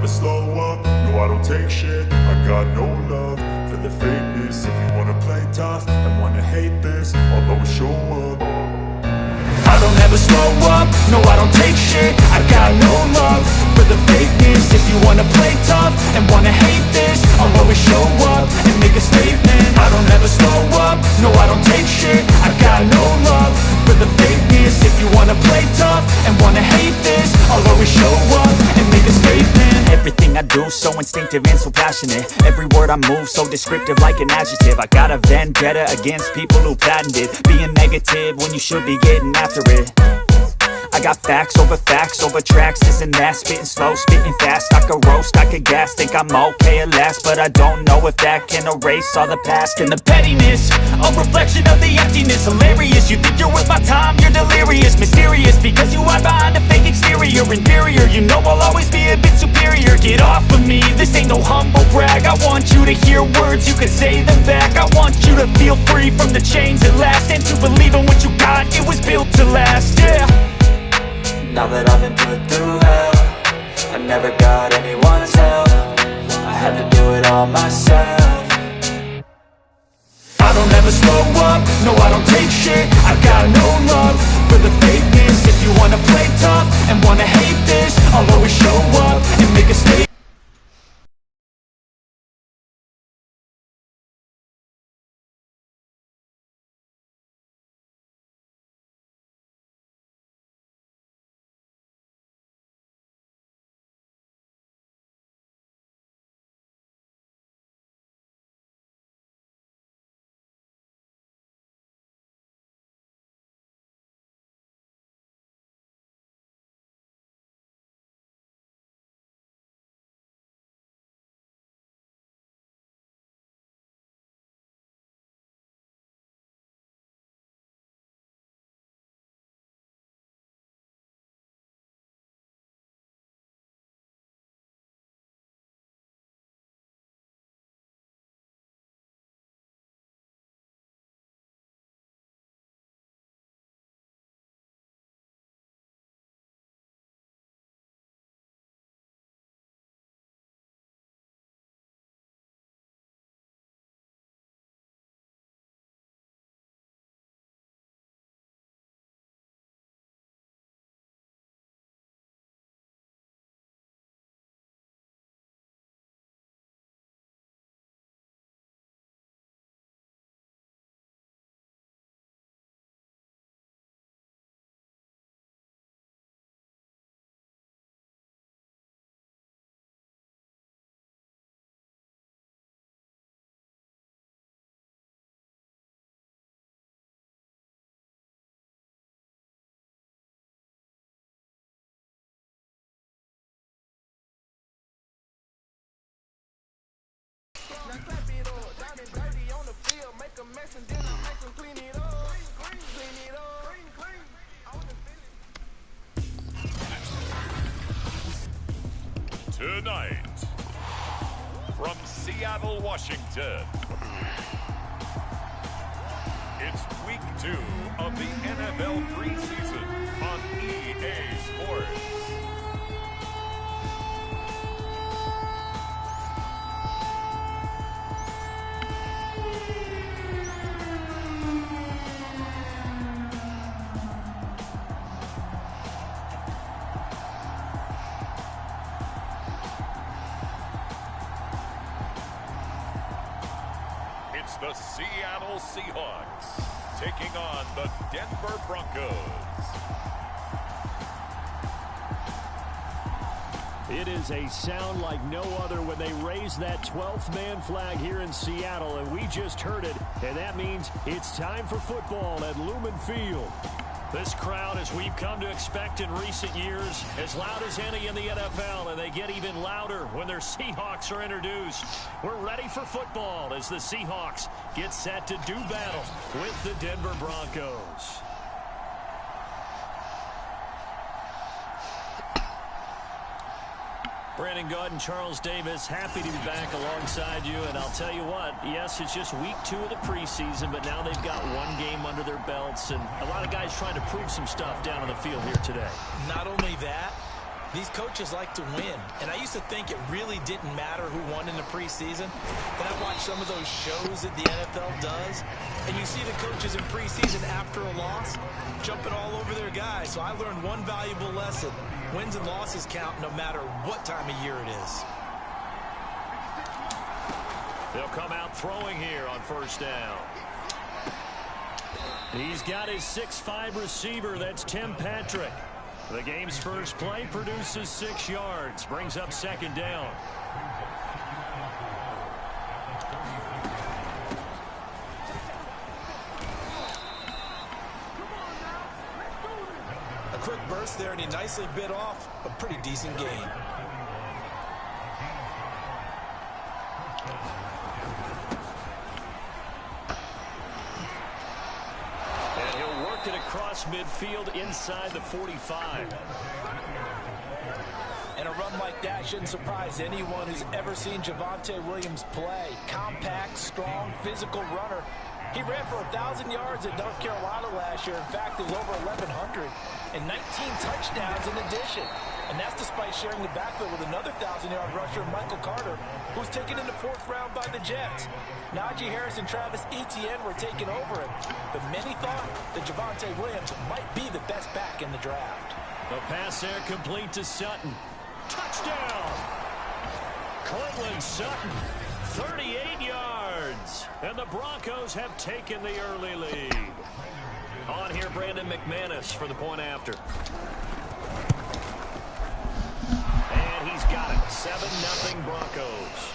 never slow up, no I don't take shit. I got no love for the fakeness. If you wanna play tough and wanna hate this, I'll always show up. I don't ever slow up, no I don't take shit. I got no love for the fakeness. If you wanna play tough and wanna hate this, I'll always show up and make a statement. I don't ever slow up, no I don't take shit. I got no love for the fakeness. If you wanna play tough and wanna hate this, I'll always show up and make a statement. Everything I do so instinctive and so passionate. Every word I move so descriptive like an adjective. I got a vendetta against people who patented being negative when you should be getting after it. I got facts over tracks, this and that. Spitting slow, spitting fast. I could roast, I could gas. Think I'm okay at last, but I don't know if that can erase all the past. And the pettiness, a reflection of the emptiness. Hilarious, you think you're worth my time, you're delirious. Mysterious, because you hide behind a fake exterior. Inferior, you know I'll always be a bit superior. Get off of me, this ain't no humble brag. I want you to hear words, you can say them back. I want you to feel free from the chains at last, and to believe in what you got, it was built to last, yeah. Now that I've been put through hell, I never got anyone's help. I had to do it all myself. I don't ever slow up, no I don't take shit. I got no love for the fakeness. If you wanna play tough and wanna hate this, I'll always show up and make a statement. Now clap it up, down and dirty on the field, make a mess and then I make them clean it up. Clean it up. I wanna feel it. Tonight, from Seattle, Washington, it's week 2 of the NFL preseason on EA Sports. It's the Seattle Seahawks taking on the Denver Broncos. It is a sound like no other when they raise that 12th man flag here in Seattle, and we just heard it, and that means it's time for football at Lumen Field. This crowd, as we've come to expect in recent years, as loud as any in the NFL, and they get even louder when their Seahawks are introduced. We're ready for football as the Seahawks get set to do battle with the Denver Broncos. Brandon Gaud and Charles Davis, happy to be back alongside you. And I'll tell you what, yes, it's just week 2 of the preseason, but now they've got one game under their belts. And a lot of guys trying to prove some stuff down on the field here today. Not only that, These coaches like to win, and I used to think it really didn't matter who won in the preseason. Then I watched some of those shows that the NFL does, and you see the coaches in preseason after a loss jumping all over their guys. So I learned one valuable lesson. Wins and losses count no matter what time of year it is. They'll come out throwing here on first down. He's got his 6'5" receiver. That's Tim Patrick. The game's first play produces 6 yards. Brings up second down. A quick burst there, and he nicely bit off a pretty decent gain. Across midfield inside the 45. And a run like that shouldn't surprise anyone who's ever seen Javonte Williams play. Compact, strong, physical runner. He ran for 1,000 yards at North Carolina last year. In fact, it was over 1,100 and 19 touchdowns in addition. And that's despite sharing the backfield with another 1,000-yard rusher, Michael Carter, who was taken in the 4th round by the Jets. Najee Harris and Travis Etienne were taking over him, but many thought that Javonte Williams might be the best back in the draft. The pass there complete to Sutton. Touchdown! Cortland Sutton, 38 yards. And the Broncos have taken the early lead. On here, Brandon McManus for the point after. And he's got it. 7-0 Broncos.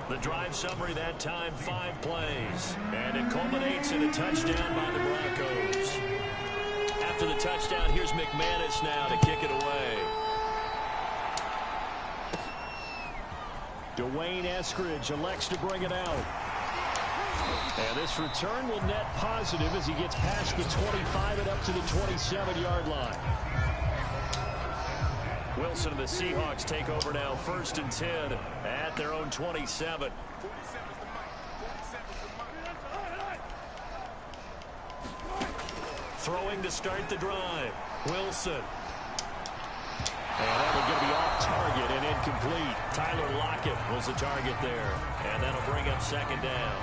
The drive summary that time, 5 plays. And it culminates in a touchdown by the Broncos. After the touchdown, here's McManus now to kick it away. Dwayne Eskridge elects to bring it out. And this return will net positive as he gets past the 25 and up to the 27-yard line. Wilson and the Seahawks take over now, 1st and 10 at their own 27. Throwing to start the drive. Wilson. And that was going to be off target and incomplete. Tyler Lockett was the target there. And that'll bring up second down.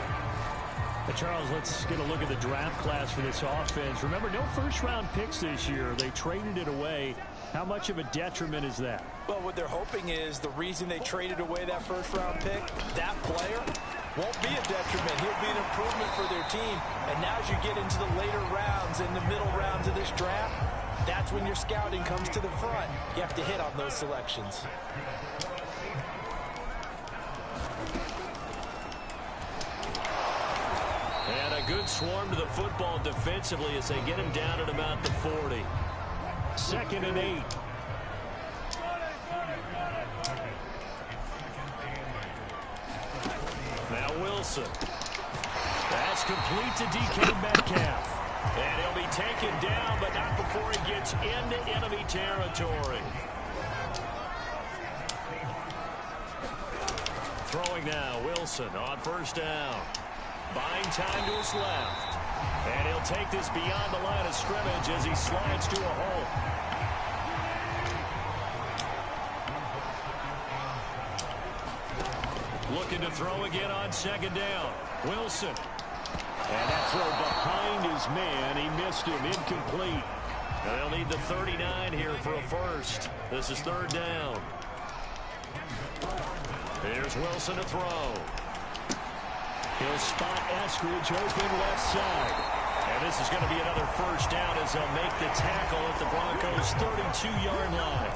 Charles, let's get a look at the draft class for this offense. Remember, no first-round picks this year. They traded it away. How much of a detriment is that? Well, what they're hoping is the reason they traded away that first-round pick, that player won't be a detriment. He'll be an improvement for their team. And now as you get into the later rounds and the middle rounds of this draft, that's when your scouting comes to the front. You have to hit on those selections. And a good swarm to the football defensively as they get him down at about the 40. 2nd and 8. Now Wilson. That's complete to DK Metcalf. And he'll be taken down, but not before he gets into enemy territory. Throwing now, Wilson on first down. Buying time to his left. And he'll take this beyond the line of scrimmage as he slides to a hole. Looking to throw again on second down. Wilson. And that throw behind his man. He missed him. Incomplete. And they'll need the 39 here for a first. This is 3rd down. Here's Wilson to throw. He'll spot Eskridge open left side. And this is going to be another first down as they'll make the tackle at the Broncos' 32-yard line.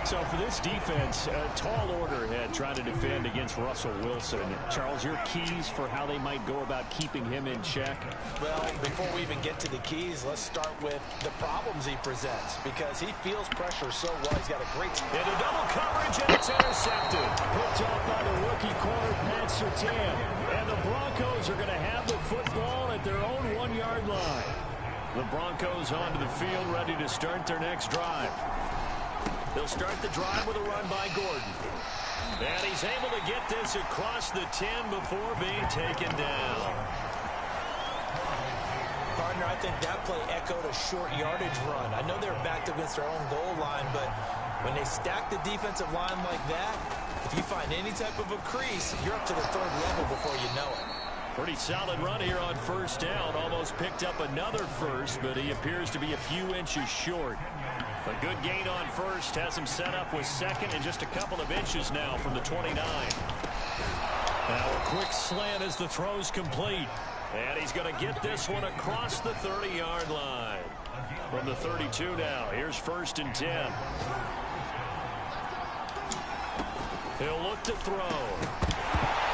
So for this defense, a tall order ahead trying to defend against Russell Wilson. Charles, your keys for how they might go about keeping him in check? Well, before we even get to the keys, let's start with the problems he presents, because he feels pressure so well. He's got a great... Into double coverage, and it's intercepted. Picked off by the rookie corner, Pat Surtain. And the Broncos are going to have the football at their own 1-yard line. The Broncos onto the field, ready to start their next drive. They'll start the drive with a run by Gordon. And he's able to get this across the 10 before being taken down. Part partner, I think that play echoed a short yardage run. I know they were backed against their own goal line, but when they stack the defensive line like that, if you find any type of a crease, you're up to the third level before you know it. Pretty solid run here on first down. Almost picked up another first, but he appears to be a few inches short. A good gain on first has him set up with second and just a couple of inches now from the 29. Now a quick slant as the throw's complete. And he's going to get this one across the 30-yard line. From the 32 now, here's 1st and 10. He'll look to throw.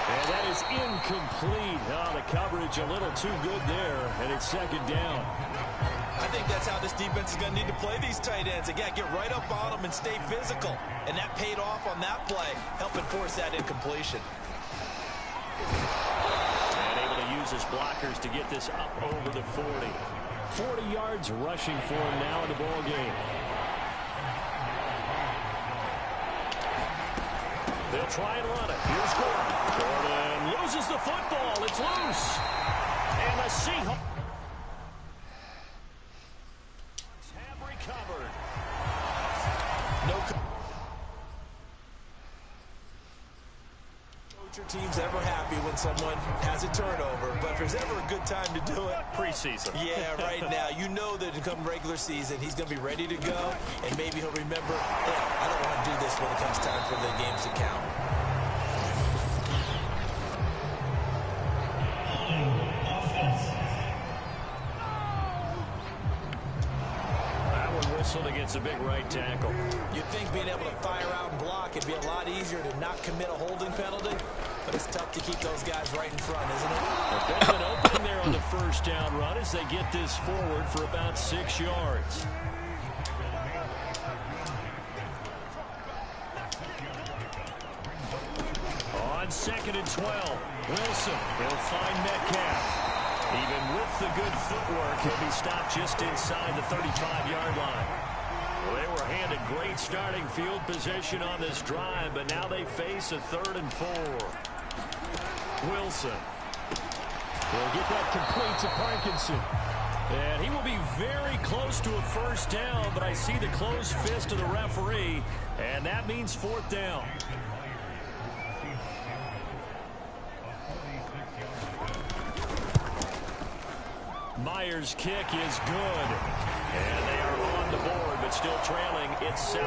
And that is incomplete. Oh, the coverage a little too good there, and it's 2nd down. I think that's how this defense is going to need to play these tight ends. They got to get right up on them and stay physical. And that paid off on that play, helping force that incompletion. And able to use his blockers to get this up over the 40. 40 yards rushing for him now in the ball game. They'll try and run it. Here's Gordon. Gordon loses the football. It's loose. And the Seahawks have recovered. No coach or team's ever happy when someone has a turnover, but if there's ever a good time to do it, preseason. Yeah, right now. You know that come regular season, he's going to be ready to go, and maybe he'll remember, hey, I don't want to do this when it comes time for the games to count. That one whistled against a big right tackle. You'd think being able to fire out and block it'd be a lot easier to not commit a holding penalty, but it's tough to keep those guys right in front, isn't it? A bit of an opening there on the first down run as they get this forward for about 6 yards. On 2nd and 12, Wilson will find Metcalf. Even with the good footwork, he'll be stopped just inside the 35-yard line. Well, they were handed great starting field position on this drive, but now they face a 3rd and 4. Wilson will get that complete to Parkinson. And he will be very close to a first down, but I see the closed fist of the referee, and that means 4th down. Myers' kick is good. And they are on the board, but still trailing. It's 7-3.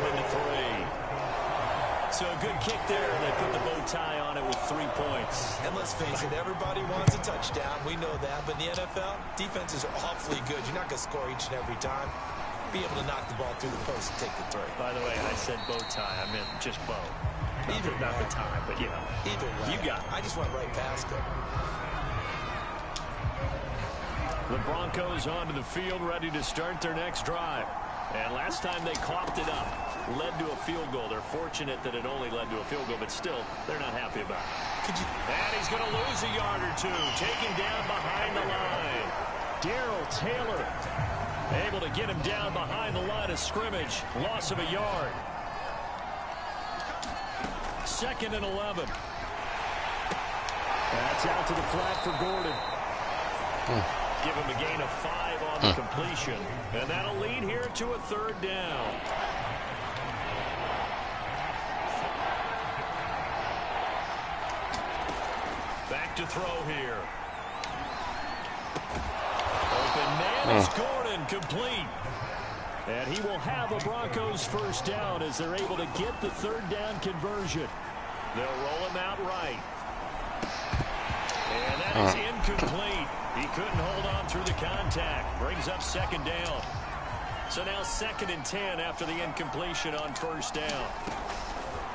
So a good kick there. They put the bow tie on it with 3 points. And let's face it, everybody wants a touchdown. We know that. But in the NFL, defenses are awfully good. You're not going to score each and every time. Be able to knock the ball through the post and take the 3. By the way, I said bow tie. I meant just bow. Either not the tie, but you know. Either way. You got it. I just went right past it. The Broncos onto the field, ready to start their next drive. And last time they coughed it up, led to a field goal. They're fortunate that it only led to a field goal, but still, they're not happy about it. And he's going to lose a yard or two, taken down behind the line. Darrell Taylor able to get him down behind the line of scrimmage. Loss of a yard. 2nd and 11. That's out to the flat for Gordon. Give him a gain of 5 on the completion. And that'll lead here to a 3rd down. Back to throw here. Open man is Gordon, complete. And he will have a Broncos first down as they're able to get the 3rd down conversion. They'll roll him out right. And that is incomplete. He couldn't hold on through the contact. Brings up 2nd down. So now 2nd and 10 after the incompletion on first down.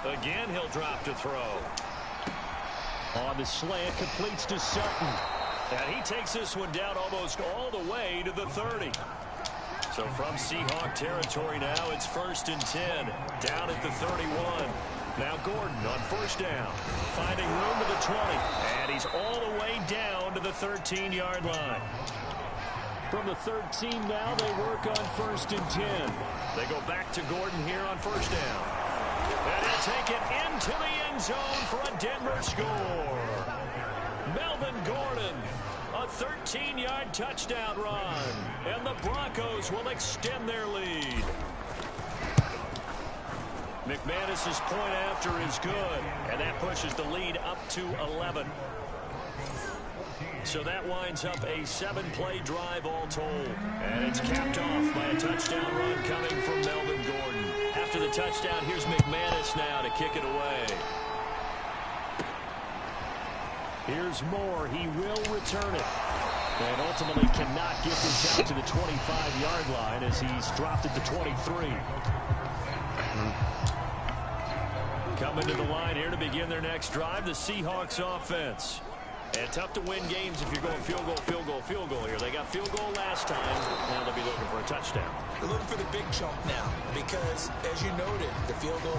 Again, he'll drop to throw. On the slant, completes to Sutton. And he takes this one down almost all the way to the 30. So from Seahawk territory now, it's 1st and 10. Down at the 31. Now Gordon on first down, finding room to the 20, and he's all the way down to the 13-yard line. From the 13 now, they work on 1st and 10. They go back to Gordon here on first down. And he'll take it into the end zone for a Denver score. Melvin Gordon, a 13-yard touchdown run. And the Broncos will extend their lead. McManus's point after is good, and that pushes the lead up to 11. So that winds up a 7-play drive all told. And it's capped off by a touchdown run coming from Melvin Gordon. After the touchdown, here's McManus now to kick it away. Here's Moore. He will return it. And ultimately cannot get this out to the 25-yard line as he's dropped it to 23. Coming to the line here to begin their next drive, the Seahawks offense. And tough to win games if you're going field goal, field goal, field goal here. They got field goal last time. Now they'll be looking for a touchdown. They're looking for the big chunk now because, as you noted, the field goal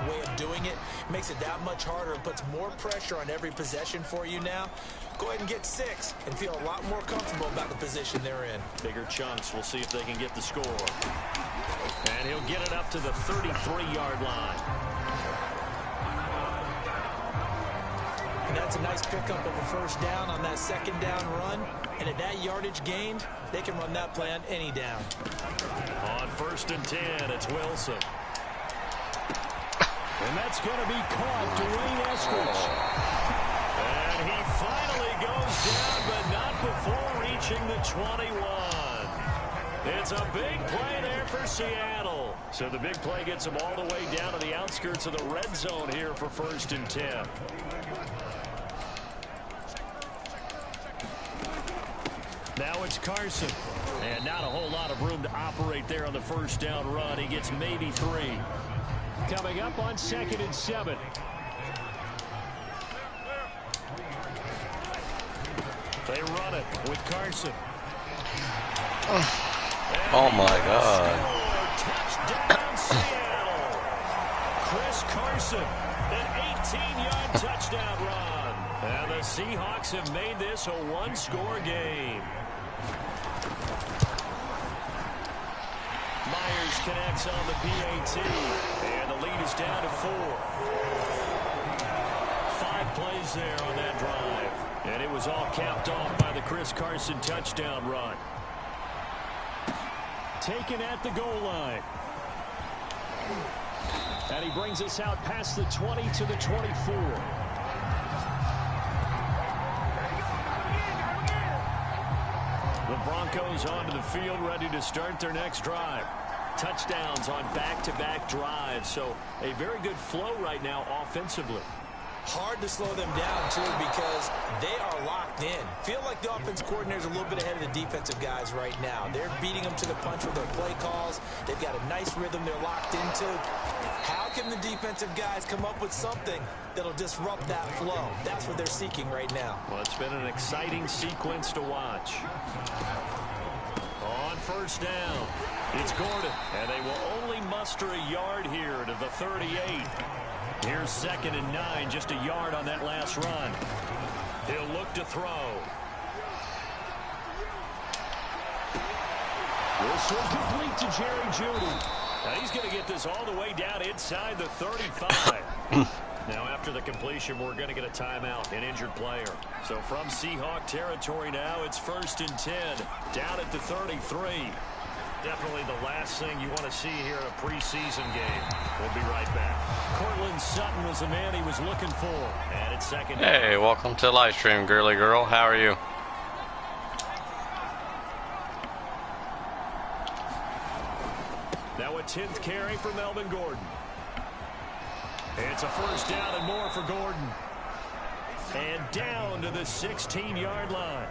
way of doing it makes it that much harder and puts more pressure on every possession for you now. Go ahead and get 6 and feel a lot more comfortable about the position they're in. Bigger chunks. We'll see if they can get the score. And he'll get it up to the 33-yard line. And that's a nice pickup of a first down on that second down run. And at that yardage gained, they can run that play on any down. On 1st and 10, it's Wilson. And that's going to be caught, Dwayne Eskridge. And he finally goes down, but not before reaching the 21. It's a big play there for Seattle. So the big play gets them all the way down to the outskirts of the red zone here for 1st and 10. Now it's Carson. And not a whole lot of room to operate there on the first down run. He gets maybe 3. Coming up on 2nd and 7. They run it with Carson. Oh my God. Touchdown Seattle. Chris Carson, an 18-yard touchdown run. And the Seahawks have made this a 1-score game. Myers connects on the PAT, and the lead is down to 4. 5 plays there on that drive, and it was all capped off by the Chris Carson touchdown run. Taken at the goal line. And he brings us out past the 20 to the 24. The Broncos onto the field, ready to start their next drive. Touchdowns on back-to-back drives, so a very good flow right now offensively. Hard to slow them down, too, because they are locked in. Feel like the offense coordinator's a little bit ahead of the defensive guys right now. They're beating them to the punch with their play calls. They've got a nice rhythm they're locked into. How can the defensive guys come up with something that'll disrupt that flow? That's what they're seeking right now. Well, it's been an exciting sequence to watch. On first down, it's Gordon, and they will only muster a yard here to the 38. Here's 2nd and 9, just a yard on that last run. He'll look to throw. This one complete to Jerry Jeudy. Now he's going to get this all the way down inside the 35. Now after the completion, we're going to get a timeout, an injured player. So from Seahawk territory now, it's 1st and 10, down at the 33. Definitely the last thing you want to see here in a preseason game. We'll be right back. Cortland Sutton was the man he was looking for. And it's 2nd. Hey, welcome to the live stream, girly girl. How are you? Now a 10th carry for Melvin Gordon. It's a first down and more for Gordon. And down to the 16-yard line.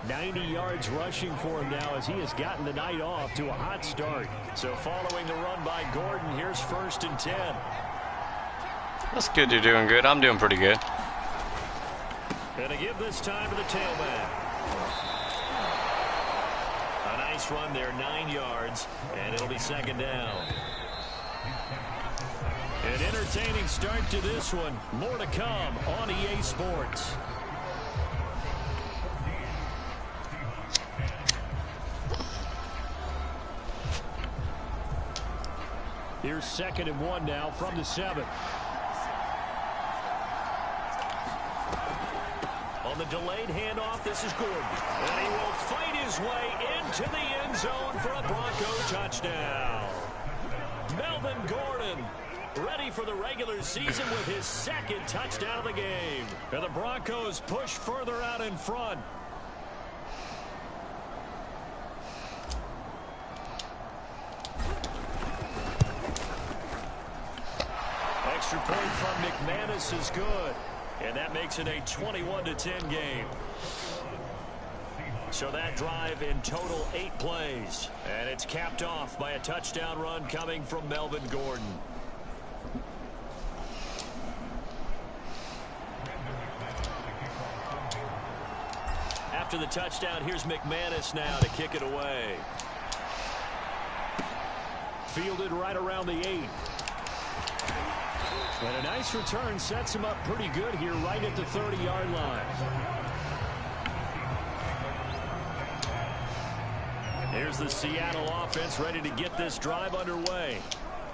90 yards rushing for him now as he has gotten the night off to a hot start. So following the run by Gordon, here's 1st and 10. That's good. You're doing good. I'm doing pretty good. Gonna give this time to the tailback. A nice run there, 9 yards, and it'll be 2nd down. An entertaining start to this one. More to come on EA Sports. Here's 2nd and 1 now from the 7. On the delayed handoff, this is Gordon. And he will fight his way into the end zone for a Bronco touchdown. Melvin Gordon ready for the regular season with his second touchdown of the game. And the Broncos push further out in front. Extra point from McManus is good. And that makes it a 21-10 game. So that drive in total 8 plays. And it's capped off by a touchdown run coming from Melvin Gordon. After the touchdown, here's McManus now to kick it away. Fielded right around the 8. And a nice return sets him up pretty good here right at the 30-yard line. Here's the Seattle offense ready to get this drive underway.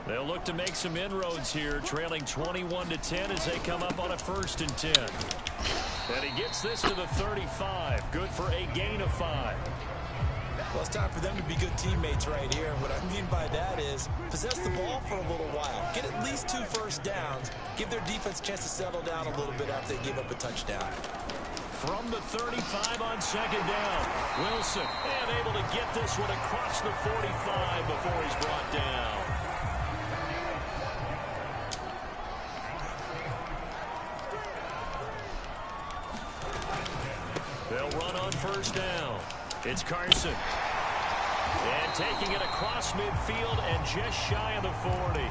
They'll look to make some inroads here, trailing 21-10 as they come up on a 1st and 10. And he gets this to the 35. Good for a gain of 5. Well, it's time for them to be good teammates right here. What I mean by that is possess the ball for a little while. Get at least 2 first downs. Give their defense a chance to settle down a little bit after they give up a touchdown. From the 35 on 2nd down. Wilson, and able to get this one across the 45 before he's brought down. They'll run on 1st down. It's Carson. And taking it across midfield and just shy of the 40.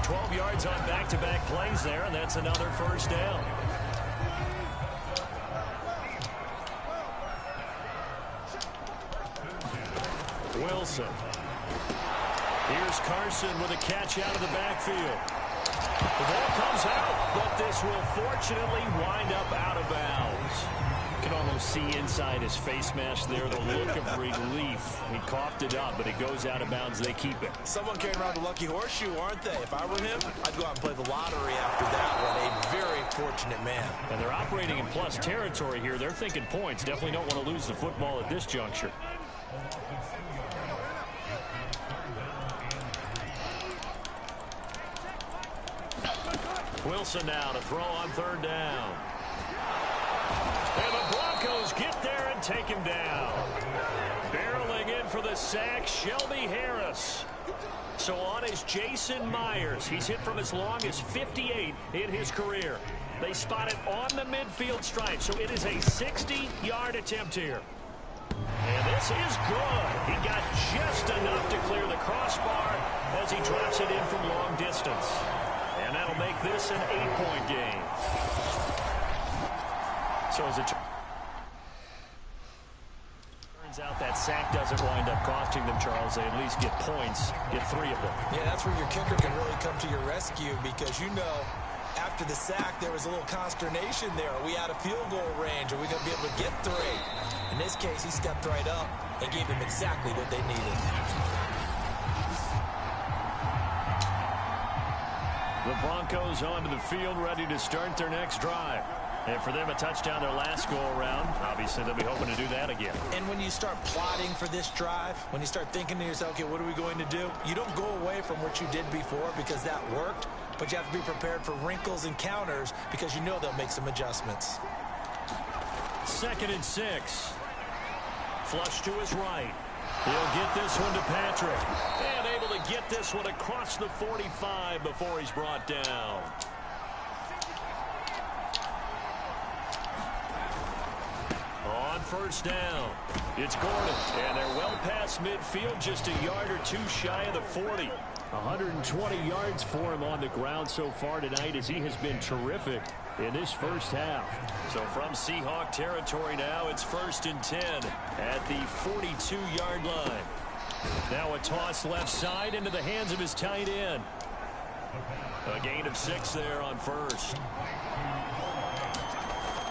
12 yards on back-to-back plays there, and that's another 1st down. Wilson. Here's Carson with a catch out of the backfield. The ball comes out, but this will fortunately wind up out of bounds. You can almost see inside his face mask there the look of relief. He coughed it up, but it goes out of bounds. They keep it. Someone carrying around the lucky horseshoe, aren't they? If I were him, I'd go out and play the lottery after that one. A very fortunate man. And they're operating in plus territory here. They're thinking points. Definitely don't want to lose the football at this juncture. Wilson now to throw on 3rd down. And the Broncos get there and take him down. Barreling in for the sack, Shelby Harris. So on is Jason Myers. He's hit from as long as 58 in his career. They spot it on the midfield stripe, so it is a 60-yard attempt here. And this is good. He got just enough to clear the crossbar as he drops it in from long distance. And that'll make this an 8-point game. So as it turns out, that sack doesn't wind up costing them, Charles. They at least get points, get 3 of them. Yeah, that's where your kicker can really come to your rescue because, you know, after the sack, there was a little consternation there. Are we out of field goal range? Are we going to be able to get 3? In this case, he stepped right up and gave them exactly what they needed. The Broncos onto the field, ready to start their next drive. And for them, a touchdown their last go-around. Obviously, they'll be hoping to do that again. And when you start plotting for this drive, when you start thinking to yourself, okay, what are we going to do? You don't go away from what you did before because that worked, but you have to be prepared for wrinkles and counters because you know they'll make some adjustments. 2nd and 6. Flush to his right. He'll get this one to Patrick. And able to get this one across the 45 before he's brought down. On 1st down, it's Gordon. And they're well past midfield, just a yard or 2 shy of the 40. 120 yards for him on the ground so far tonight as he has been terrific in this first half. So from Seahawk territory now, it's 1st and 10 at the 42-yard line. Now a toss left side into the hands of his tight end. A gain of 6 there on 1st.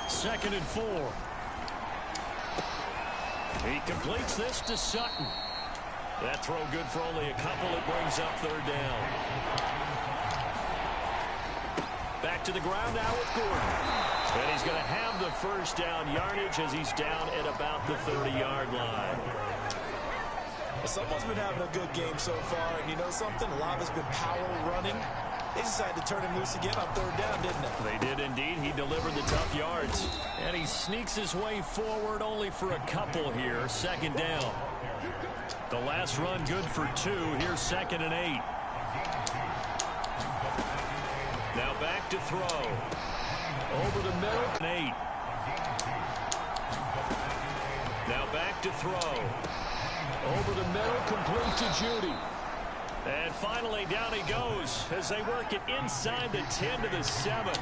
2nd and 4. He completes this to Sutton. That throw good for only a couple. It brings up 3rd down. Back to the ground now with Gordon. And he's going to have the first down yardage as he's down at about the 30-yard line. Someone's been having a good game so far, and you know something? A lot of it's been power running. They decided to turn him loose again on third down, didn't they? They did indeed. He delivered the tough yards. And he sneaks his way forward only for a couple here. Second down. The last run good for 2. Here's 2nd and 8. Now back to throw. Over the middle. 8. Now back to throw. Over the middle, complete to Judy. And finally, down he goes as they work it inside the 10 to the 7.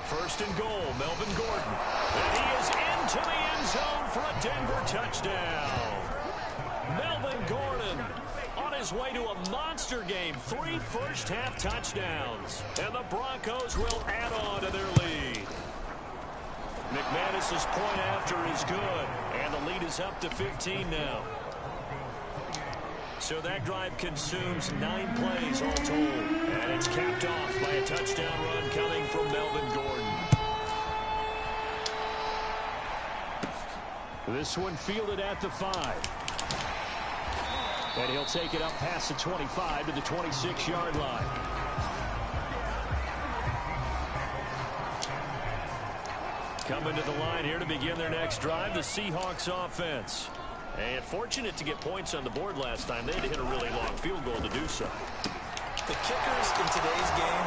First and goal, Melvin Gordon. And he is into the end zone for a Denver touchdown. Melvin Gordon on his way to a monster game. 3 first-half touchdowns. And the Broncos will add on to their lead. McManus's point after is good. And the lead is up to 15 now. So that drive consumes 9 plays all told. And it's capped off by a touchdown run coming from Melvin Gordon. This one fielded at the 5. And he'll take it up past the 25 to the 26-yard line. Coming to the line here to begin their next drive, the Seahawks offense. And fortunate to get points on the board last time. They had to hit a really long field goal to do so. The kickers in today's game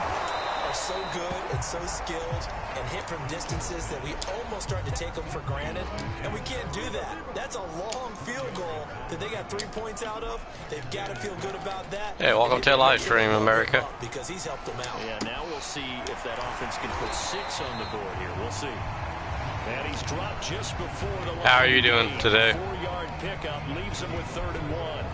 are so good and so skilled and hit from distances that we almost start to take them for granted. And we can't do that. That's a long field goal that they got 3 points out of. They've got to feel good about that. Hey, welcome to live stream, America. Because he's helped them out. Yeah, now we'll see if that offense can put 6 on the board here. We'll see. And he's dropped just before the line. How are you doing today? 4-yard pickup leaves him with 3rd and 1.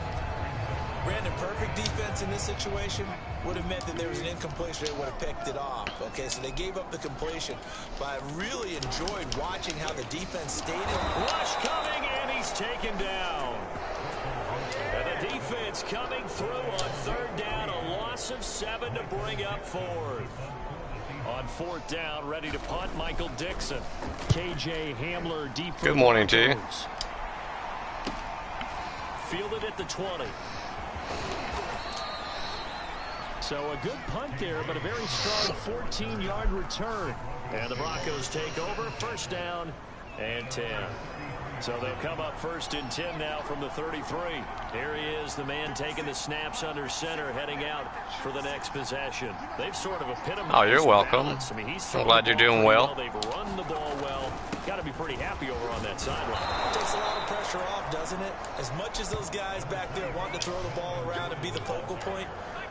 Brandon, perfect defense in this situation would have meant that there was an incompletion. They would have picked it off. Okay, so they gave up the completion. But I really enjoyed watching how the defense stayed in. Rush coming, and he's taken down. And the defense coming through on 3rd down. A loss of 7 to bring up 4th. On 4th down, ready to punt, Michael Dixon. KJ Hamler deep. Good morning to you. Fielded at the 20. So a good punt there, but a very strong 14-yard return. And the Broncos take over, 1st down and 10. So they'll come up 1st and 10 now from the 33. Here he is, the man taking the snaps under center, heading out for the next possession. They've sort of epitomized. Oh, you're welcome. Balance. I mean, I'm glad you're doing well. They've run the ball well. Got to be pretty happy over on that sideline. It takes a lot of pressure off, doesn't it? As much as those guys back there want to throw the ball around and be the focal point,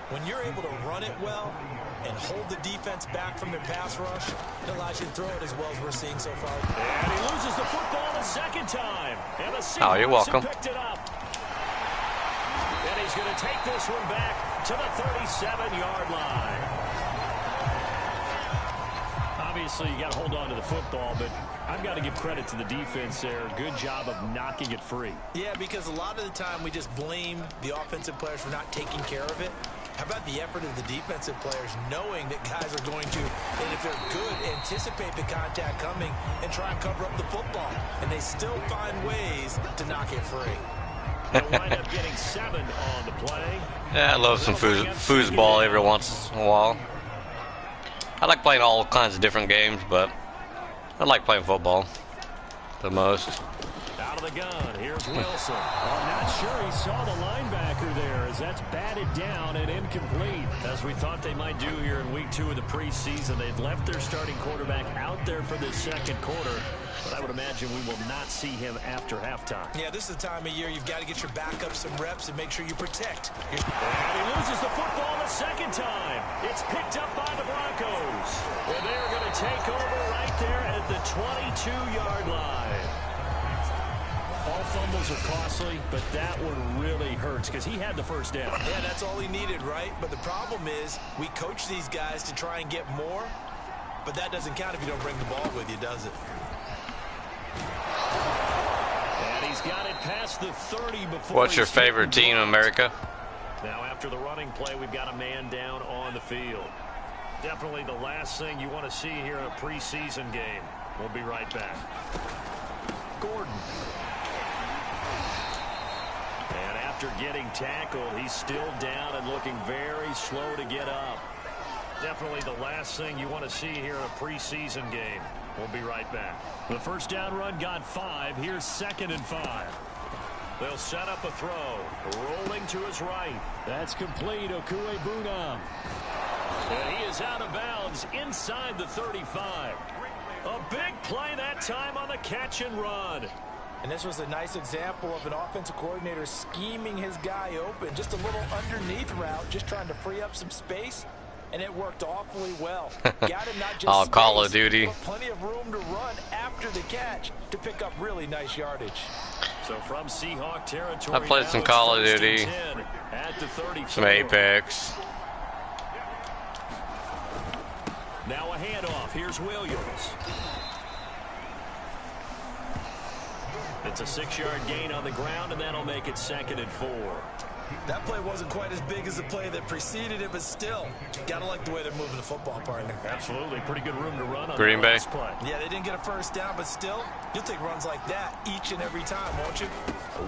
when you're able to run it well and hold the defense back from their pass rush, it allows you to throw it as well as we're seeing so far. And he loses the football the 2nd time. And the Seahawks you're welcome. picked it up. And he's going to take this one back to the 37-yard line. Obviously, you got to hold on to the football, but I've got to give credit to the defense there. Good job of knocking it free. Yeah, because a lot of the time we just blame the offensive players for not taking care of it. How about the effort of the defensive players knowing that guys are going to, and if they're good, anticipate the contact coming and try and cover up the football. And they still find ways to knock it free. They'll wind up getting 7 on the play. Yeah, I love some foosball every once in a while. I like playing all kinds of different games, but I like playing football the most. Out of the gun, here's Wilson. I'm not sure he saw the linebacker there as that's batted down and incomplete. As we thought they might do here in week 2 of the preseason, they've left their starting quarterback out there for this 2nd quarter. But I would imagine we will not see him after halftime. Yeah, this is the time of year you've got to get your backup some reps and make sure you protect. And he loses the football the 2nd time. It's picked up by the Broncos. And they're going to take over right there at the 22-yard line. All fumbles are costly, but that one really hurts because he had the 1st down. Yeah, that's all he needed, right? But the problem is we coach these guys to try and get more, but that doesn't count if you don't bring the ball with you, does it? And he's got it past the 30 before. What's your favorite team, America? Now after the running play, we've got a man down on the field. Definitely the last thing you want to see here in a preseason game. We'll be right back. Gordon. And after getting tackled, he's still down and looking very slow to get up. Definitely the last thing you want to see here in a preseason game. We'll be right back. The first down run got 5. Here's 2nd and 5. They'll set up a throw. Rolling to his right. That's complete. Okuebuna. And he is out of bounds inside the 35. A big play that time on the catch and run. And this was a nice example of an offensive coordinator scheming his guy open. Just a little underneath route, just trying to free up some space. And it worked awfully well. Got him not just Oh, space, Call of Duty. but plenty of room to run after the catch to pick up really nice yardage. So from Seahawk territory, I played some Call of Duty, at the 34. some Apex. Now a handoff. Here's Williams. It's a 6-yard gain on the ground, and that'll make it 2nd and 4. That play wasn't quite as big as the play that preceded it, but still, gotta like the way they're moving the football, partner. Absolutely. Pretty good room to run on Green the Bay. last play. Yeah, they didn't get a first down, but still, you'll take runs like that each and every time, won't you?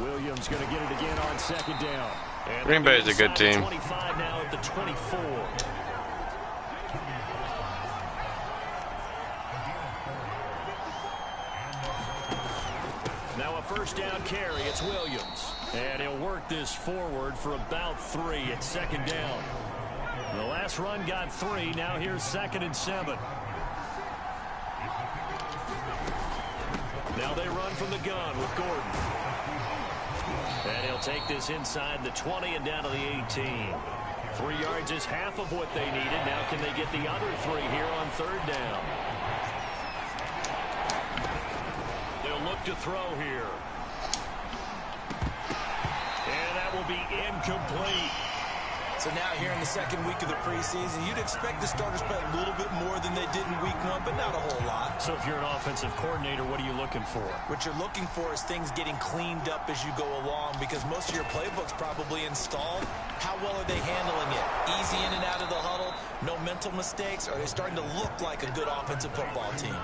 Williams going to get it again on 2nd down. And Green Bay is a good inside the team. 25 now at the 24. Now a first down carry. It's Williams. And he'll work this forward for about 3 at 2nd down. The last run got 3. Now here's 2nd and 7. Now they run from the gun with Gordon. And he'll take this inside the 20 and down to the 18. 3 yards is half of what they needed. Now can they get the other 3 here on 3rd down? They'll look to throw here. And that will be incomplete. So now here in the 2nd week of the preseason, you'd expect the starters play a little bit more than they did in week 1, but not a whole lot. So if you're an offensive coordinator, what are you looking for? What you're looking for is things getting cleaned up as you go along, because most of your playbook's probably installed. How well are they handling it? Easy in and out of the huddle, no mental mistakes? Are they starting to look like a good offensive football team?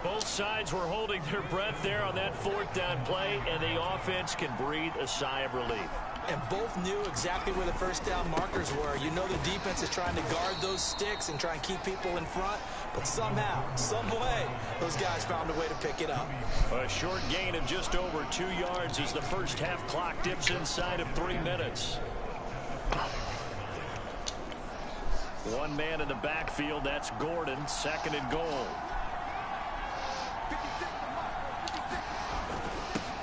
Both sides were holding their breath there on that 4th down play, and the offense can breathe a sigh of relief. And both knew exactly where the first down markers were. You know the defense is trying to guard those sticks and try and keep people in front, but somehow, some way, those guys found a way to pick it up. A short gain of just over 2 yards as the first half clock dips inside of 3 minutes. One man in the backfield, that's Gordon, 2nd and goal.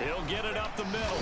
He'll get it up the middle.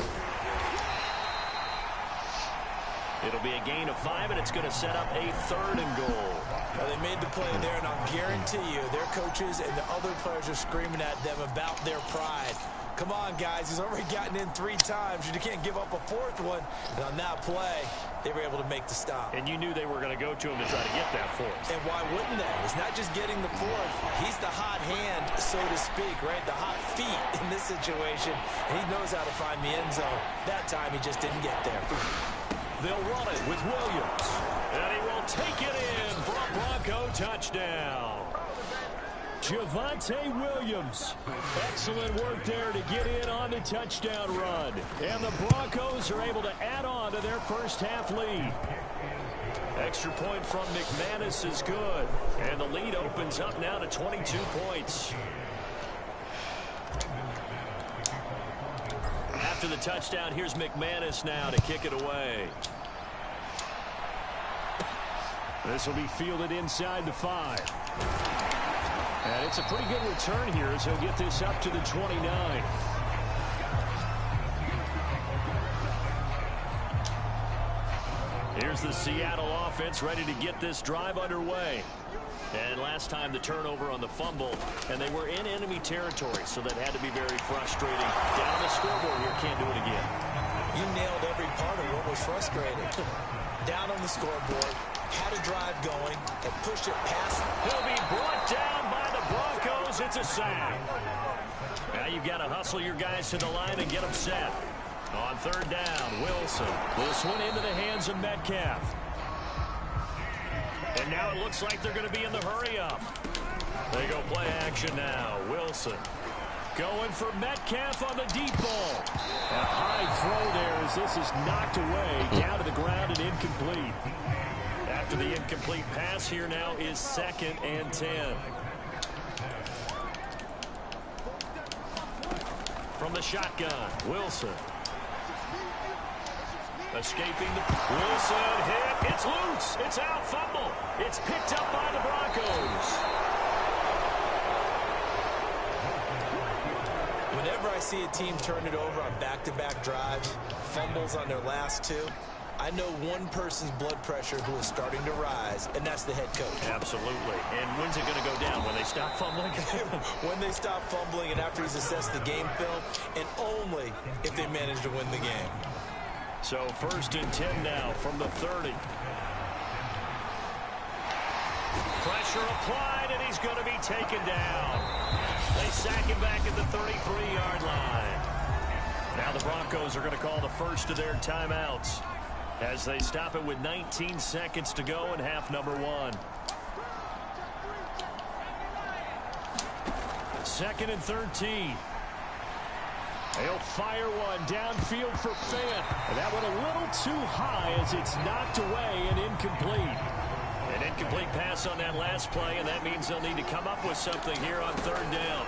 It'll be a gain of 5, and it's going to set up a 3rd and goal. Well, they made the play there, and I'll guarantee you their coaches and the other players are screaming at them about their pride. Come on, guys. He's already gotten in 3 times. You can't give up a 4th one. And on that play, they were able to make the stop. And you knew they were going to go to him to try to get that 4th. And why wouldn't they? It's not just getting the 4th. He's the hot hand, so to speak, right? The hot feet in this situation. And he knows how to find the end zone. That time, he just didn't get there. They'll run it with Williams. And he will take it in for a Bronco touchdown. Javonte Williams. Excellent work there to get in on the touchdown run. And the Broncos are able to add on to their first half lead. Extra point from McManus is good. And the lead opens up now to 22 points. After the touchdown, here's McManus now to kick it away. This will be fielded inside the 5. And it's a pretty good return here as he'll get this up to the 29. Here's the Seattle offense ready to get this drive underway. And last time the turnover on the fumble, and they were in enemy territory, so that had to be very frustrating. Down on the scoreboard here, can't do it again. You nailed every part of what was frustrating. Down on the scoreboard, had a drive going, and pushed it past. He'll be brought down by the Broncos. It's a sack. Now you've got to hustle your guys to the line and get them set. On 3rd down, Wilson will swing into the hands of Metcalf. And now it looks like they're going to be in the hurry-up. They go play action now. Wilson going for Metcalf on the deep ball. A high throw there as this is knocked away, down to the ground and incomplete. After the incomplete pass, here now is 2nd and 10. From the shotgun, Wilson. Escaping the Wilson hit. It's loose. It's out. Fumble. It's picked up by the Broncos. Whenever I see a team turn it over on back-to-back drives, fumbles on their last two, I know one person's blood pressure who is starting to rise, and that's the head coach. Absolutely. And when's it going to go down? When they stop fumbling? When they stop fumbling and after he's assessed the game film, and only if they manage to win the game. So 1st and 10 now from the 30. Pressure applied, and he's going to be taken down. They sack him back at the 33-yard line. Now the Broncos are going to call the first of their timeouts as they stop it with 19 seconds to go in half number 1. 2nd and 13. They'll fire one downfield for Fant. And that one a little too high as it's knocked away and incomplete. An incomplete pass on that last play, and that means they'll need to come up with something here on 3rd down.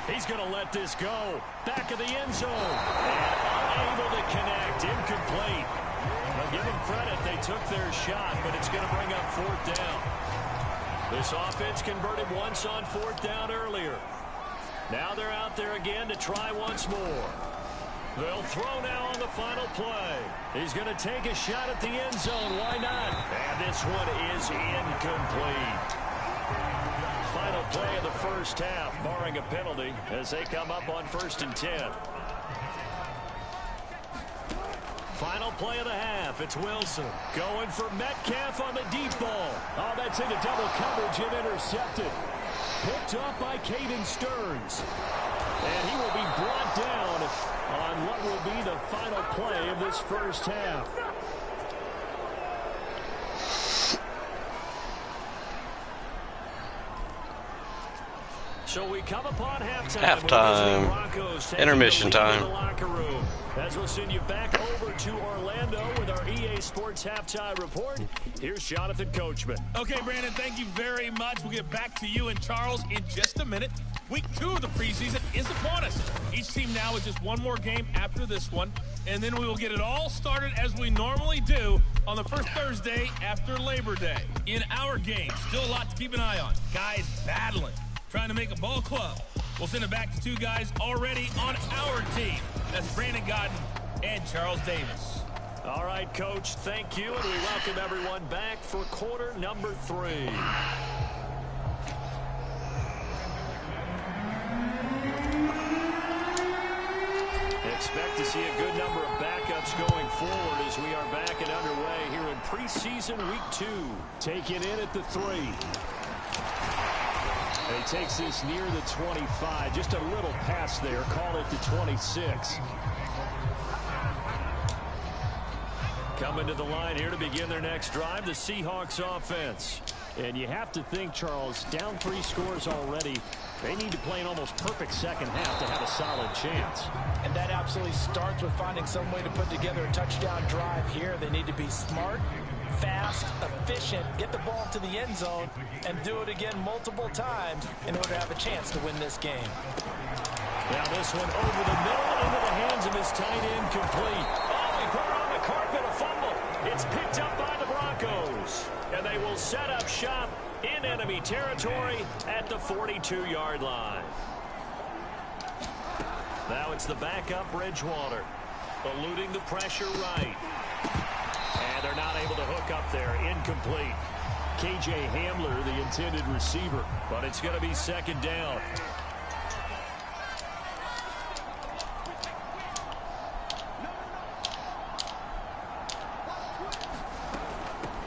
He's going to let this go. Back of the end zone. And unable to connect. Incomplete. Well, give them credit. They took their shot, but it's going to bring up 4th down. This offense converted once on 4th down earlier. Now they're out there again to try once more. They'll throw now on the final play. He's going to take a shot at the end zone. Why not? And this one is incomplete. Final play of the first half, barring a penalty, as they come up on 1st and 10. Final play of the half. It's Wilson going for Metcalf on the deep ball. Oh, that's into double coverage and intercepted. Picked up by Caden Stearns. And he will be brought down on what will be the final play of this first half. So we come upon halftime. Intermission time. As we'll send you back over to Orlando with our EA Sports halftime report. Here's Jonathan Coachman. Okay, Brandon, thank you very much. We'll get back to you and Charles in just a minute. Week 2 of the preseason is upon us. Each team now is just one more game after this one, and then we will get it all started as we normally do on the first Thursday after Labor Day. In our game, still a lot to keep an eye on. Guys battling, trying to make a ball club. We'll send it back to 2 guys already on our team. That's Brandon Godden and Charles Davis. All right, Coach, thank you, and we welcome everyone back for quarter number 3. Expect to see a good number of backups going forward as we are back and underway here in preseason week 2. Taken in at the 3. And he takes this near the 25. Just a little pass there. Call it the 26. Coming to the line here to begin their next drive, the Seahawks offense. And you have to think, Charles, down 3 scores already. They need to play an almost perfect second half to have a solid chance. And that absolutely starts with finding some way to put together a touchdown drive here. They need to be smart, fast, efficient, get the ball to the end zone, and do it again multiple times in order to have a chance to win this game. Now this one over the middle into the hands of his tight end, complete. Oh, he put it on the carpet, a fumble. It's picked up by the Broncos. And they will set up shop in enemy territory at the 42-yard line. Now it's the backup Bridgewater, eluding the pressure right. And they're not able to hook up there. Incomplete. KJ Hamler, the intended receiver. But it's going to be 2nd down.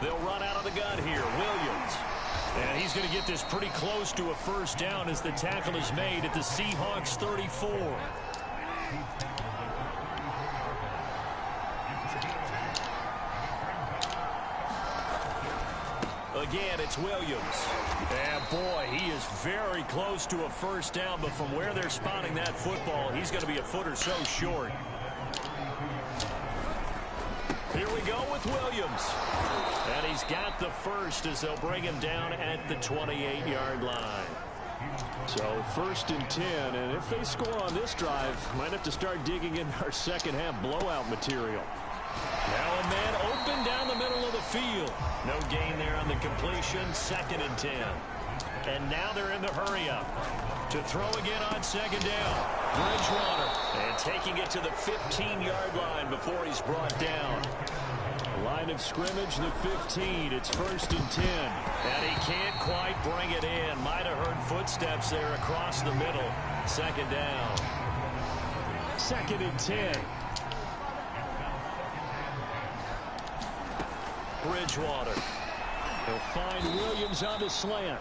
They'll run out of the gun here. Williams. And he's going to get this pretty close to a first down as the tackle is made at the Seahawks 34. again, it's Williams. And boy, he is very close to a first down, but from where they're spotting that football, he's going to be a foot or so short. Here we go with Williams. And he's got the first as they'll bring him down at the 28-yard line. So 1st and 10, and if they score on this drive, might have to start digging in our second half blowout material. Now a man open down the middle of the field. No gain there on the completion. 2nd and 10. And now they're in the hurry up. To throw again on 2nd down. Bridgewater. And taking it to the 15-yard line before he's brought down. Line of scrimmage, the 15. It's 1st and 10. And he can't quite bring it in. Might have heard footsteps there across the middle. 2nd down. 2nd and 10. Bridgewater. He'll find Williams on the slant.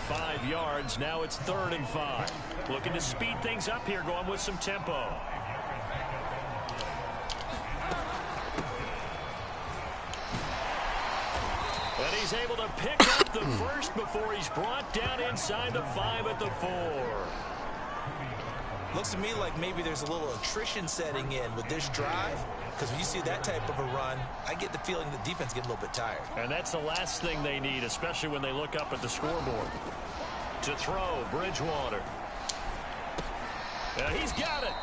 5 yards. Now it's 3rd and 5. Looking to speed things up here, going with some tempo. And he's able to pick up the first before he's brought down inside the 5 at the 4. Looks to me like maybe there's a little attrition setting in with this drive, because when you see that type of a run, I get the feeling the defense getting a little bit tired. And that's the last thing they need, especially when they look up at the scoreboard. To throw, Bridgewater. He's got it.